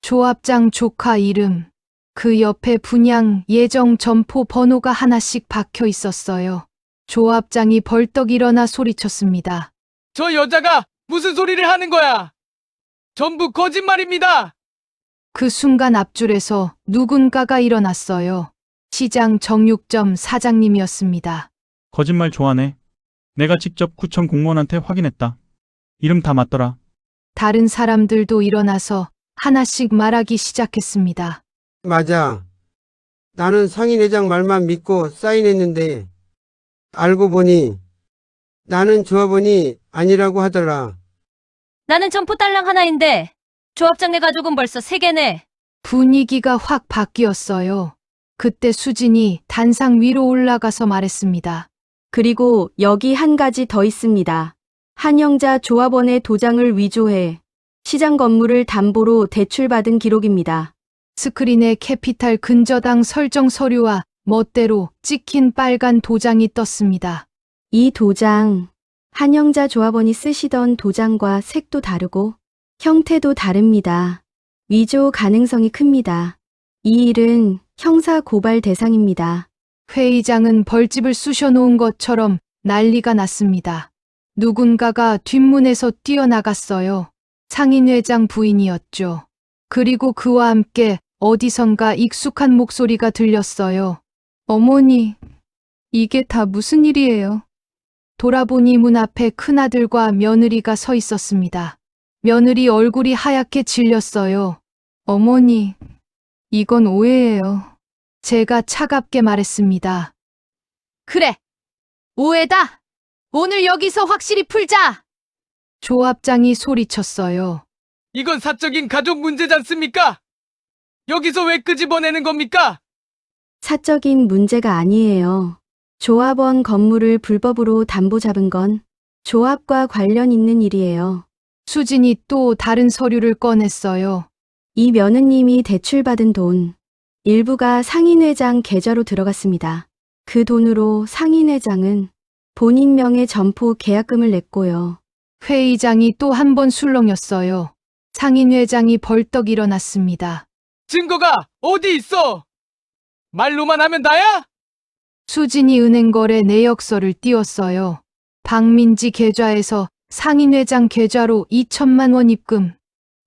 조합장 조카 이름, 그 옆에 분양 예정 점포 번호가 하나씩 박혀 있었어요. 조합장이 벌떡 일어나 소리쳤습니다. 저 여자가 무슨 소리를 하는 거야? 전부 거짓말입니다. 그 순간 앞줄에서 누군가가 일어났어요. 시장 정육점 사장님이었습니다. 거짓말 좋아하네. 내가 직접 구청 공무원한테 확인했다. 이름 다 맞더라. 다른 사람들도 일어나서 하나씩 말하기 시작했습니다. 맞아. 나는 상인회장 말만 믿고 사인했는데 알고 보니 나는 조합원이 아니라고 하더라. 나는 점포 딸랑 하나인데 조합장 내 가족은 벌써 3개네. 분위기가 확 바뀌었어요. 그때 수진이 단상 위로 올라가서 말했습니다. 그리고 여기 한 가지 더 있습니다. 한영자 조합원의 도장을 위조해 시장 건물을 담보로 대출받은 기록입니다. 스크린에 캐피탈 근저당 설정 서류와 멋대로 찍힌 빨간 도장이 떴습니다. 이 도장, 한영자 조합원이 쓰시던 도장과 색도 다르고 형태도 다릅니다. 위조 가능성이 큽니다. 이 일은 형사 고발 대상입니다. 회의장은 벌집을 쑤셔놓은 것처럼 난리가 났습니다. 누군가가 뒷문에서 뛰어나갔어요. 상인회장 부인이었죠. 그리고 그와 함께 어디선가 익숙한 목소리가 들렸어요. 어머니, 이게 다 무슨 일이에요? 돌아보니 문 앞에 큰아들과 며느리가 서 있었습니다. 며느리 얼굴이 하얗게 질렸어요. 어머니, 이건 오해예요. 제가 차갑게 말했습니다. 그래, 오해다. 오늘 여기서 확실히 풀자. 조합장이 소리쳤어요. 이건 사적인 가족 문제지 않습니까? 여기서 왜 끄집어내는 겁니까? 사적인 문제가 아니에요. 조합원 건물을 불법으로 담보 잡은 건 조합과 관련 있는 일이에요. 수진이 또 다른 서류를 꺼냈어요. 이 며느님이 대출받은 돈, 일부가 상인회장 계좌로 들어갔습니다. 그 돈으로 상인회장은 본인 명의 점포 계약금을 냈고요. 회의장이 또 한 번 술렁였어요. 상인회장이 벌떡 일어났습니다. 증거가 어디 있어? 말로만 하면 나야? 수진이 은행거래 내역서를 띄웠어요. 박민지 계좌에서 상인회장 계좌로 2천만 원 입금.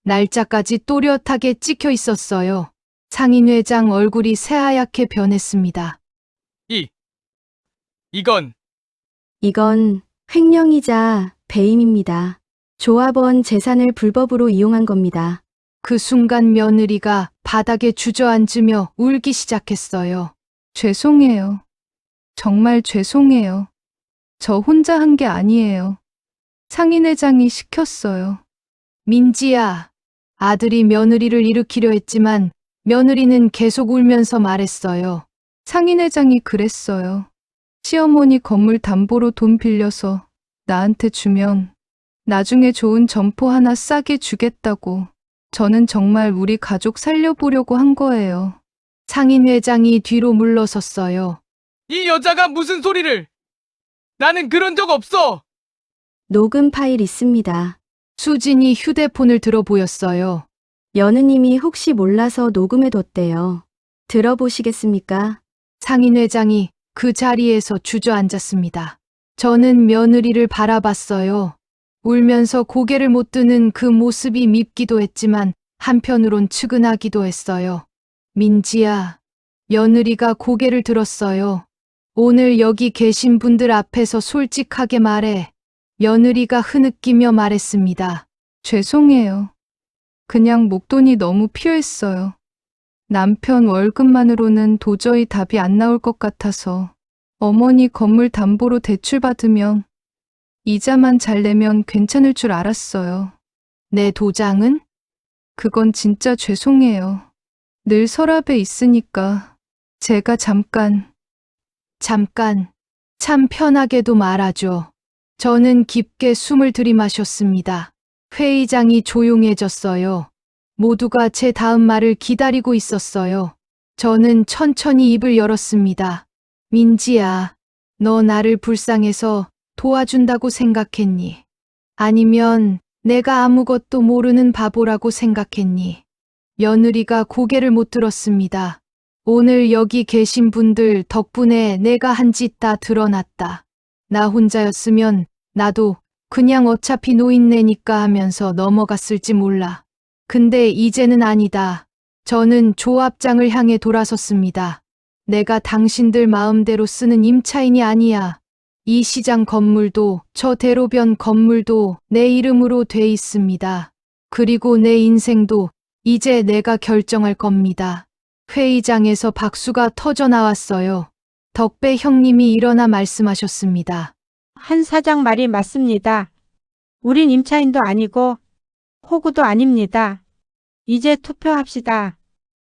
날짜까지 또렷하게 찍혀 있었어요. 상인회장 얼굴이 새하얗게 변했습니다. 이건 횡령이자 배임입니다. 조합원 재산을 불법으로 이용한 겁니다. 그 순간 며느리가 바닥에 주저앉으며 울기 시작했어요. 죄송해요. 정말 죄송해요. 저 혼자 한 게 아니에요. 상인회장이 시켰어요. 민지야, 아들이 며느리를 일으키려 했지만 며느리는 계속 울면서 말했어요. 상인회장이 그랬어요. 시어머니 건물 담보로 돈 빌려서 나한테 주면 나중에 좋은 점포 하나 싸게 주겠다고. 저는 정말 우리 가족 살려보려고 한 거예요. 상인회장이 뒤로 물러섰어요. 이 여자가 무슨 소리를? 나는 그런 적 없어. 녹음 파일 있습니다. 수진이 휴대폰을 들어 보였어요. 며느님이 혹시 몰라서 녹음해뒀대요. 들어보시겠습니까? 상인회장이 그 자리에서 주저앉았습니다. 저는 며느리를 바라봤어요. 울면서 고개를 못 드는 그 모습이 밉기도 했지만 한편으론 측은하기도 했어요. 민지야, 며느리가 고개를 들었어요. 오늘 여기 계신 분들 앞에서 솔직하게 말해. 며느리가 흐느끼며 말했습니다. 죄송해요. 그냥 목돈이 너무 필요했어요. 남편 월급만으로는 도저히 답이 안 나올 것 같아서 어머니 건물 담보로 대출받으면 이자만 잘 내면 괜찮을 줄 알았어요. 내 도장은? 그건 진짜 죄송해요. 늘 서랍에 있으니까 제가 잠깐, 참 편하게도 말하죠. 저는 깊게 숨을 들이마셨습니다. 회의장이 조용해졌어요. 모두가 제 다음 말을 기다리고 있었어요. 저는 천천히 입을 열었습니다. 민지야, 너 나를 불쌍해서 도와준다고 생각했니? 아니면 내가 아무것도 모르는 바보라고 생각했니? 며느리가 고개를 못 들었습니다. 오늘 여기 계신 분들 덕분에 내가 한 짓 다 드러났다. 나 혼자였으면 나도 그냥 어차피 노인네니까 하면서 넘어갔을지 몰라. 근데 이제는 아니다. 저는 조합장을 향해 돌아섰습니다. 내가 당신들 마음대로 쓰는 임차인이 아니야. 이 시장 건물도 저 대로변 건물도 내 이름으로 돼 있습니다. 그리고 내 인생도 이제 내가 결정할 겁니다. 회의장에서 박수가 터져 나왔어요. 덕배 형님이 일어나 말씀하셨습니다. 한 사장 말이 맞습니다. 우린 임차인도 아니고 호구도 아닙니다. 이제 투표합시다.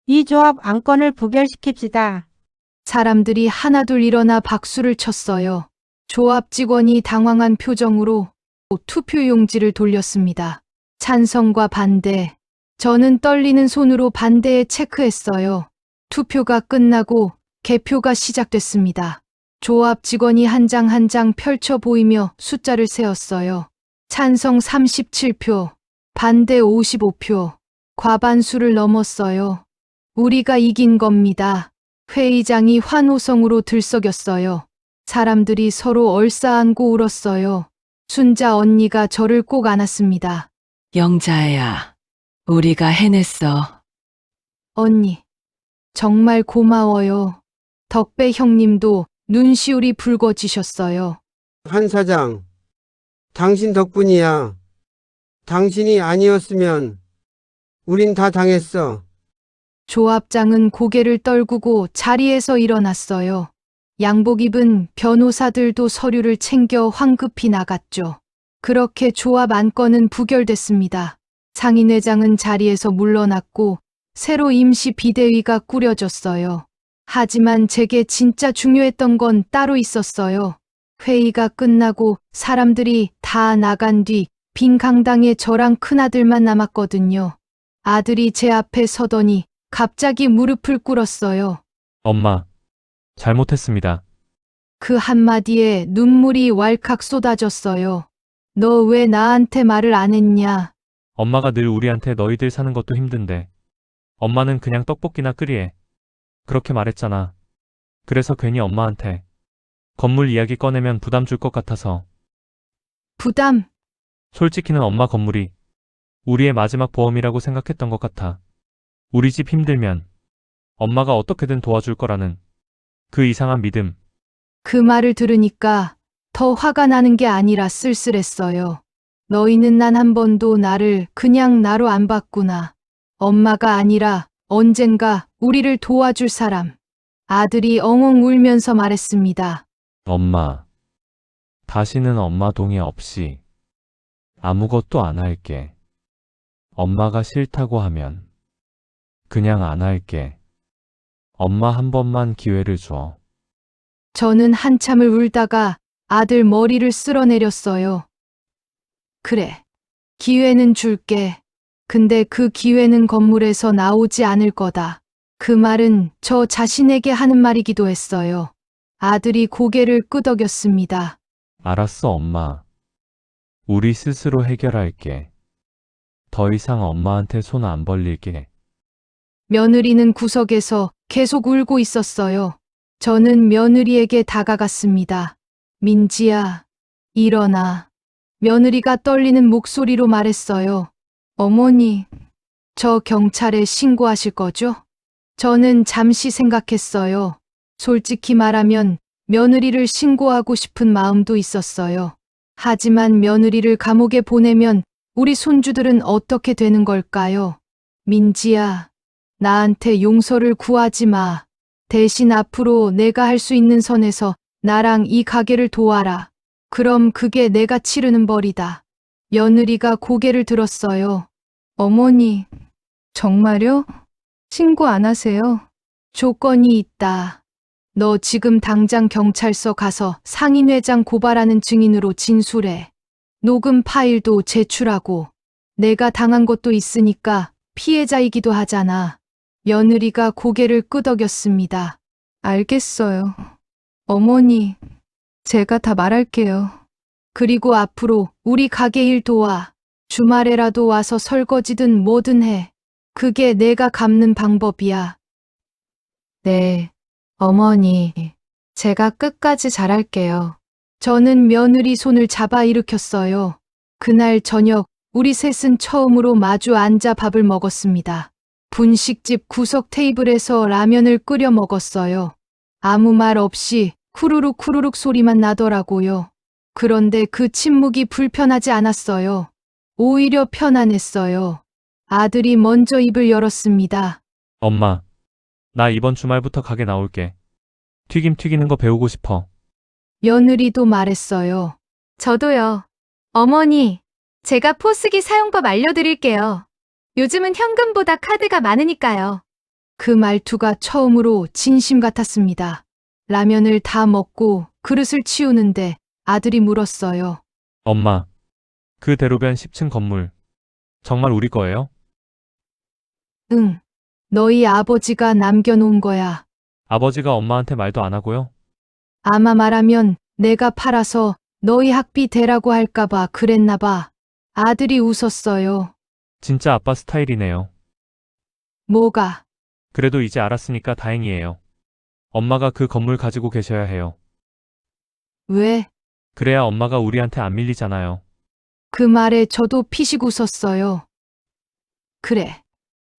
이 조합 안건을 부결시킵시다. 사람들이 하나둘 일어나 박수를 쳤어요. 조합 직원이 당황한 표정으로 투표 용지를 돌렸습니다. 찬성과 반대. 저는 떨리는 손으로 반대에 체크했어요. 투표가 끝나고 개표가 시작됐습니다. 조합 직원이 한 장 한 장 펼쳐 보이며 숫자를 세었어요. 찬성 37표, 반대 55표, 과반수를 넘었어요. 우리가 이긴 겁니다. 회의장이 환호성으로 들썩였어요. 사람들이 서로 얼싸안고 울었어요. 순자 언니가 저를 꼭 안았습니다. 영자야, 우리가 해냈어. 언니, 정말 고마워요. 덕배 형님도 눈시울이 붉어지셨어요. 한 사장, 당신 덕분이야. 당신이 아니었으면 우린 다 당했어. 조합장은 고개를 떨구고 자리에서 일어났어요. 양복 입은 변호사들도 서류를 챙겨 황급히 나갔죠. 그렇게 조합 안건은 부결됐습니다. 상인회장은 자리에서 물러났고 새로 임시 비대위가 꾸려졌어요. 하지만 제게 진짜 중요했던 건 따로 있었어요. 회의가 끝나고 사람들이 다 나간 뒤 빈 강당에 저랑 큰아들만 남았거든요. 아들이 제 앞에 서더니 갑자기 무릎을 꿇었어요. 엄마, 잘못했습니다. 그 한마디에 눈물이 왈칵 쏟아졌어요. 너 왜 나한테 말을 안 했냐? 엄마가 늘 우리한테 너희들 사는 것도 힘든데 엄마는 그냥 떡볶이나 끓이해. 그렇게 말했잖아. 그래서 괜히 엄마한테 건물 이야기 꺼내면 부담 줄 것 같아서. 부담? 솔직히는 엄마 건물이 우리의 마지막 보험이라고 생각했던 것 같아. 우리 집 힘들면 엄마가 어떻게든 도와줄 거라는 그 이상한 믿음. 그 말을 들으니까 더 화가 나는 게 아니라 쓸쓸했어요. 너희는 난 한 번도 나를 그냥 나로 안 봤구나. 엄마가 아니라 언젠가 우리를 도와줄 사람. 아들이 엉엉 울면서 말했습니다. 엄마, 다시는 엄마 동의 없이 아무것도 안 할게. 엄마가 싫다고 하면 그냥 안 할게. 엄마 한 번만 기회를 줘. 저는 한참을 울다가 아들 머리를 쓸어내렸어요. 그래, 기회는 줄게. 근데 그 기회는 건물에서 나오지 않을 거다. 그 말은 저 자신에게 하는 말이기도 했어요. 아들이 고개를 끄덕였습니다. 알았어, 엄마. 우리 스스로 해결할게. 더 이상 엄마한테 손 안 벌릴게. 며느리는 구석에서 계속 울고 있었어요. 저는 며느리에게 다가갔습니다. 민지야, 일어나. 며느리가 떨리는 목소리로 말했어요. 어머니, 저 경찰에 신고하실 거죠? 저는 잠시 생각했어요. 솔직히 말하면 며느리를 신고하고 싶은 마음도 있었어요. 하지만 며느리를 감옥에 보내면 우리 손주들은 어떻게 되는 걸까요? 민지야, 나한테 용서를 구하지 마. 대신 앞으로 내가 할 수 있는 선에서 나랑 이 가게를 도와라. 그럼 그게 내가 치르는 벌이다. 며느리가 고개를 들었어요. 어머니, 정말요? 신고 안 하세요? 조건이 있다. 너 지금 당장 경찰서 가서 상인회장 고발하는 증인으로 진술해. 녹음 파일도 제출하고. 내가 당한 것도 있으니까 피해자이기도 하잖아. 며느리가 고개를 끄덕였습니다. 알겠어요. 어머니, 제가 다 말할게요. 그리고 앞으로 우리 가게 일 도와. 주말에라도 와서 설거지든 뭐든 해. 그게 내가 갚는 방법이야. 네, 어머니, 제가 끝까지 잘할게요. 저는 며느리 손을 잡아 일으켰어요. 그날 저녁 우리 셋은 처음으로 마주 앉아 밥을 먹었습니다. 분식집 구석 테이블에서 라면을 끓여 먹었어요. 아무 말 없이 후루룩 후루룩 소리만 나더라고요. 그런데 그 침묵이 불편하지 않았어요. 오히려 편안했어요. 아들이 먼저 입을 열었습니다. 엄마, 나 이번 주말부터 가게 나올게. 튀김 튀기는 거 배우고 싶어. 며느리도 말했어요. 저도요. 어머니, 제가 포스기 사용법 알려드릴게요. 요즘은 현금보다 카드가 많으니까요. 그 말투가 처음으로 진심 같았습니다. 라면을 다 먹고 그릇을 치우는데 아들이 물었어요. 엄마, 그 대로변 10층 건물 정말 우리 거예요? 응. 너희 아버지가 남겨놓은 거야. 아버지가 엄마한테 말도 안 하고요? 아마 말하면 내가 팔아서 너희 학비 대라고 할까봐 그랬나 봐. 아들이 웃었어요. 진짜 아빠 스타일이네요. 뭐가? 그래도 이제 알았으니까 다행이에요. 엄마가 그 건물 가지고 계셔야 해요. 왜? 그래야 엄마가 우리한테 안 밀리잖아요. 그 말에 저도 피식 웃었어요. 그래.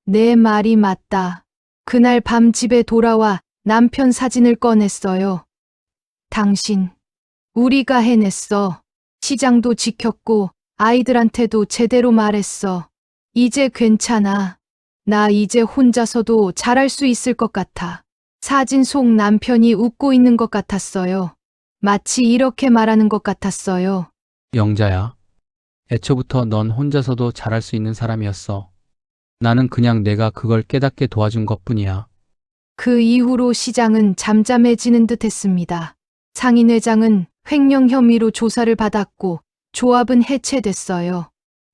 내 말이 맞다. 그날 밤 집에 돌아와 남편 사진을 꺼냈어요. 당신, 우리가 해냈어. 시장도 지켰고 아이들한테도 제대로 말했어. 이제 괜찮아. 나 이제 혼자서도 잘할 수 있을 것 같아. 사진 속 남편이 웃고 있는 것 같았어요. 마치 이렇게 말하는 것 같았어요. 영자야. 애초부터 넌 혼자서도 잘할 수 있는 사람이었어. 나는 그냥 내가 그걸 깨닫게 도와준 것뿐이야. 그 이후로 시장은 잠잠해지는 듯 했습니다. 상인회장은 횡령 혐의로 조사를 받았고 조합은 해체됐어요.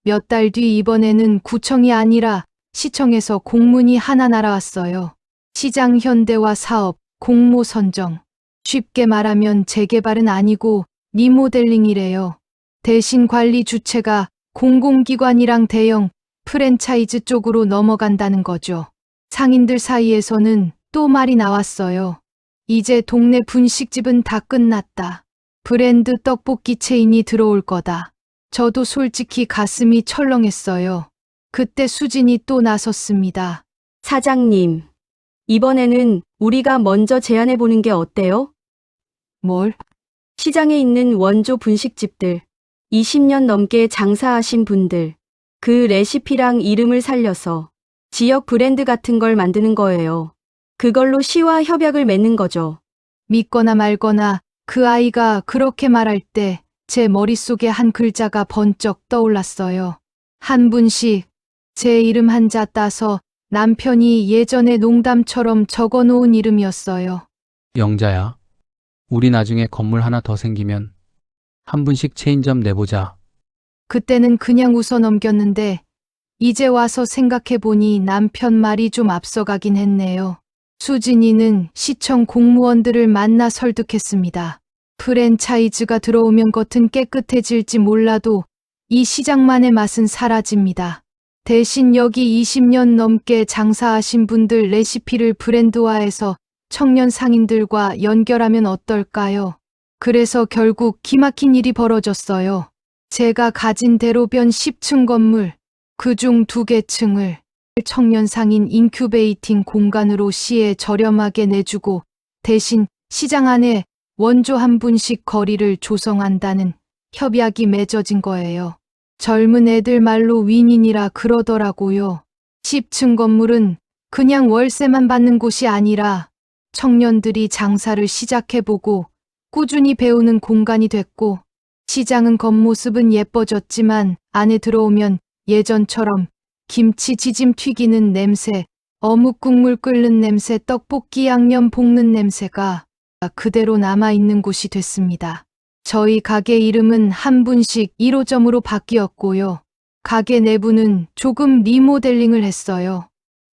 몇 달 뒤 이번에는 구청이 아니라 시청에서 공문이 하나 날아왔어요. 시장 현대화 사업, 공모 선정. 쉽게 말하면 재개발은 아니고 리모델링이래요. 대신 관리 주체가 공공기관이랑 대형 프랜차이즈 쪽으로 넘어간다는 거죠. 상인들 사이에서는 또 말이 나왔어요. 이제 동네 분식집은 다 끝났다. 브랜드 떡볶이 체인이 들어올 거다. 저도 솔직히 가슴이 철렁했어요. 그때 수진이 또 나섰습니다. 사장님, 이번에는 우리가 먼저 제안해보는 게 어때요? 뭘? 시장에 있는 원조 분식집들, 20년 넘게 장사하신 분들, 그 레시피랑 이름을 살려서 지역 브랜드 같은 걸 만드는 거예요. 그걸로 시와 협약을 맺는 거죠. 믿거나 말거나 그 아이가 그렇게 말할 때 제 머릿속에 한 글자가 번쩍 떠올랐어요. 한 분씩 제 이름 한자 따서 남편이 예전에 농담처럼 적어놓은 이름이었어요. 영자야. 우리 나중에 건물 하나 더 생기면 한 분씩 체인점 내보자. 그때는 그냥 웃어 넘겼는데 이제 와서 생각해보니 남편 말이 좀 앞서가긴 했네요. 수진이는 시청 공무원들을 만나 설득했습니다. 프랜차이즈가 들어오면 겉은 깨끗해질지 몰라도 이 시장만의 맛은 사라집니다. 대신 여기 20년 넘게 장사하신 분들 레시피를 브랜드화해서 청년 상인들과 연결하면 어떨까요? 그래서 결국 기막힌 일이 벌어졌어요. 제가 가진 대로변 10층 건물, 그중 2개 층을 청년 상인 인큐베이팅 공간으로 시에 저렴하게 내주고 대신 시장 안에 원조 한 분씩 거리를 조성한다는 협약이 맺어진 거예요. 젊은 애들 말로 윈윈이라 그러더라고요. 10층 건물은 그냥 월세만 받는 곳이 아니라 청년들이 장사를 시작해보고 꾸준히 배우는 공간이 됐고 시장은 겉모습은 예뻐졌지만 안에 들어오면 예전처럼 김치 지짐 튀기는 냄새, 어묵 국물 끓는 냄새, 떡볶이 양념 볶는 냄새가 그대로 남아있는 곳이 됐습니다. 저희 가게 이름은 한 분씩 1호점으로 바뀌었고요. 가게 내부는 조금 리모델링을 했어요.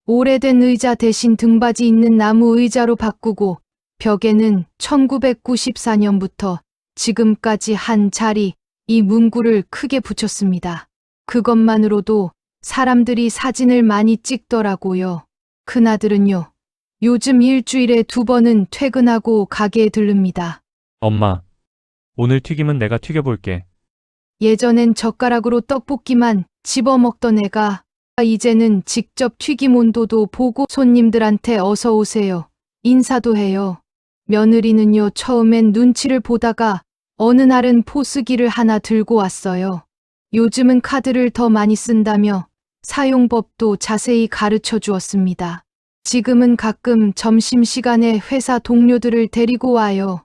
오래된 의자 대신 등받이 있는 나무 의자로 바꾸고 벽에는 1994년부터 지금까지 한 자리 이 문구를 크게 붙였습니다. 그것만으로도 사람들이 사진을 많이 찍더라고요. 큰아들은요. 요즘 일주일에 2번은 퇴근하고 가게에 들릅니다. 엄마, 오늘 튀김은 내가 튀겨볼게. 예전엔 젓가락으로 떡볶이만 집어먹던 애가 이제는 직접 튀김 온도도 보고 손님들한테 어서 오세요. 인사도 해요. 며느리는요, 처음엔 눈치를 보다가 어느 날은 포스기를 하나 들고 왔어요. 요즘은 카드를 더 많이 쓴다며 사용법도 자세히 가르쳐 주었습니다. 지금은 가끔 점심시간에 회사 동료들을 데리고 와요.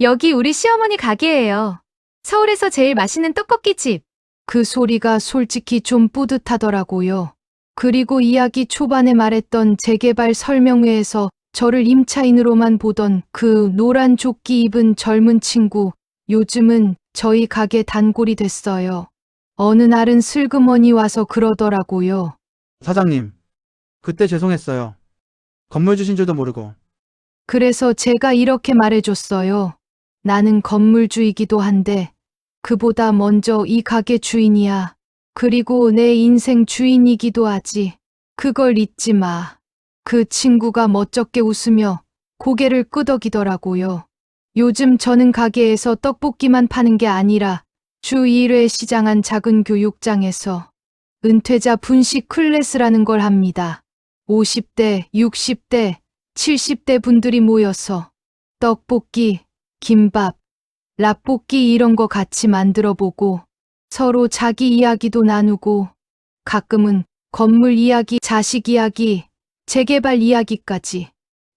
여기 우리 시어머니 가게예요. 서울에서 제일 맛있는 떡볶이집. 그 소리가 솔직히 좀 뿌듯하더라고요. 그리고 이야기 초반에 말했던 재개발 설명회에서 저를 임차인으로만 보던 그 노란 조끼 입은 젊은 친구, 요즘은 저희 가게 단골이 됐어요. 어느 날은 슬그머니 와서 그러더라고요. 사장님, 그때 죄송했어요. 건물 주신 줄도 모르고. 그래서 제가 이렇게 말해줬어요. 나는 건물주이기도 한데 그보다 먼저 이 가게 주인이야. 그리고 내 인생 주인이기도 하지. 그걸 잊지 마. 그 친구가 멋쩍게 웃으며 고개를 끄덕이더라고요. 요즘 저는 가게에서 떡볶이만 파는 게 아니라 주 1회 시장한 작은 교육장에서 은퇴자 분식 클래스라는 걸 합니다. 50대, 60대, 70대 분들이 모여서 떡볶이, 김밥, 라볶이 이런 거 같이 만들어 보고 서로 자기 이야기도 나누고 가끔은 건물 이야기, 자식 이야기, 재개발 이야기까지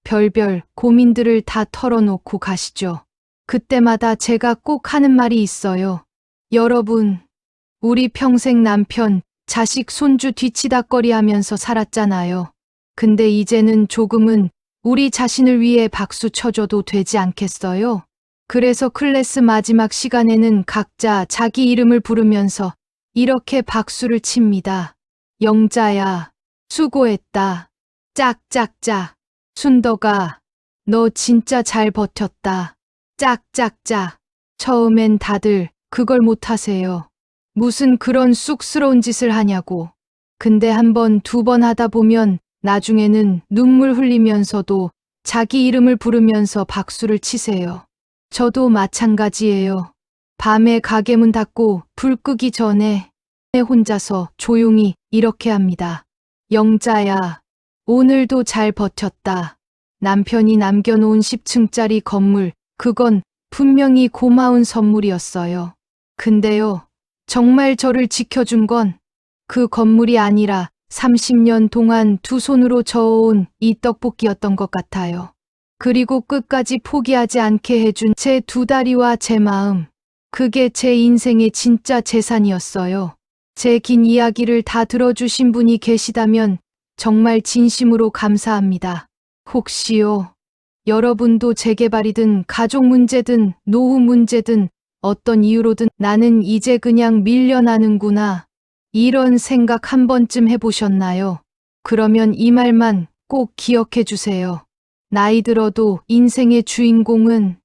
별별 고민들을 다 털어놓고 가시죠. 그때마다 제가 꼭 하는 말이 있어요. 여러분, 우리 평생 남편, 자식, 손주 뒤치다꺼리 하면서 살았잖아요. 근데 이제는 조금은 우리 자신을 위해 박수 쳐줘도 되지 않겠어요? 그래서 클래스 마지막 시간에는 각자 자기 이름을 부르면서 이렇게 박수를 칩니다. 영자야, 수고했다. 짝짝짝. 순덕아, 너 진짜 잘 버텼다. 짝짝짝. 처음엔 다들 그걸 못하세요. 무슨 그런 쑥스러운 짓을 하냐고. 근데 한 번, 두 번 하다 보면 나중에는 눈물 흘리면서도 자기 이름을 부르면서 박수를 치세요. 저도 마찬가지예요. 밤에 가게 문 닫고 불 끄기 전에 혼자서 조용히 이렇게 합니다. 영자야, 오늘도 잘 버텼다. 남편이 남겨놓은 10층짜리 건물, 그건 분명히 고마운 선물이었어요. 근데요, 정말 저를 지켜준 건 그 건물이 아니라 30년 동안 두 손으로 저어온 이 떡볶이였던 것 같아요. 그리고 끝까지 포기하지 않게 해준 제 두 다리와 제 마음. 그게 제 인생의 진짜 재산이었어요. 제 긴 이야기를 다 들어주신 분이 계시다면 정말 진심으로 감사합니다. 혹시요, 여러분도 재개발이든 가족 문제든 노후 문제든 어떤 이유로든 나는 이제 그냥 밀려나는구나. 이런 생각 한 번쯤 해보셨나요? 그러면 이 말만 꼭 기억해 주세요. 나이 들어도 인생의 주인공은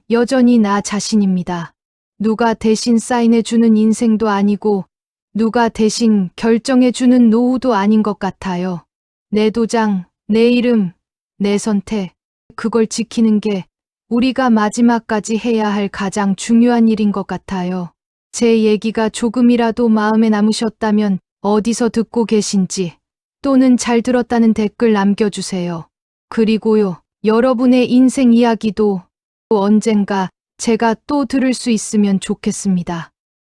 여전히 나 자신입니다. 누가 대신 사인해주는 인생도 아니고 누가 대신 결정해주는 노후도 아닌 것 같아요. 내 도장, 내 이름, 내 선택, 그걸 지키는 게 우리가 마지막까지 해야 할 가장 중요한 일인 것 같아요. 제 얘기가 조금이라도 마음에 남으셨다면 어디서 듣고 계신지 또는 잘 들었다는 댓글 남겨주세요. 그리고요, 여러분의 인생 이야기도 언젠가 제가 또 들을 수 있으면 좋겠습니다.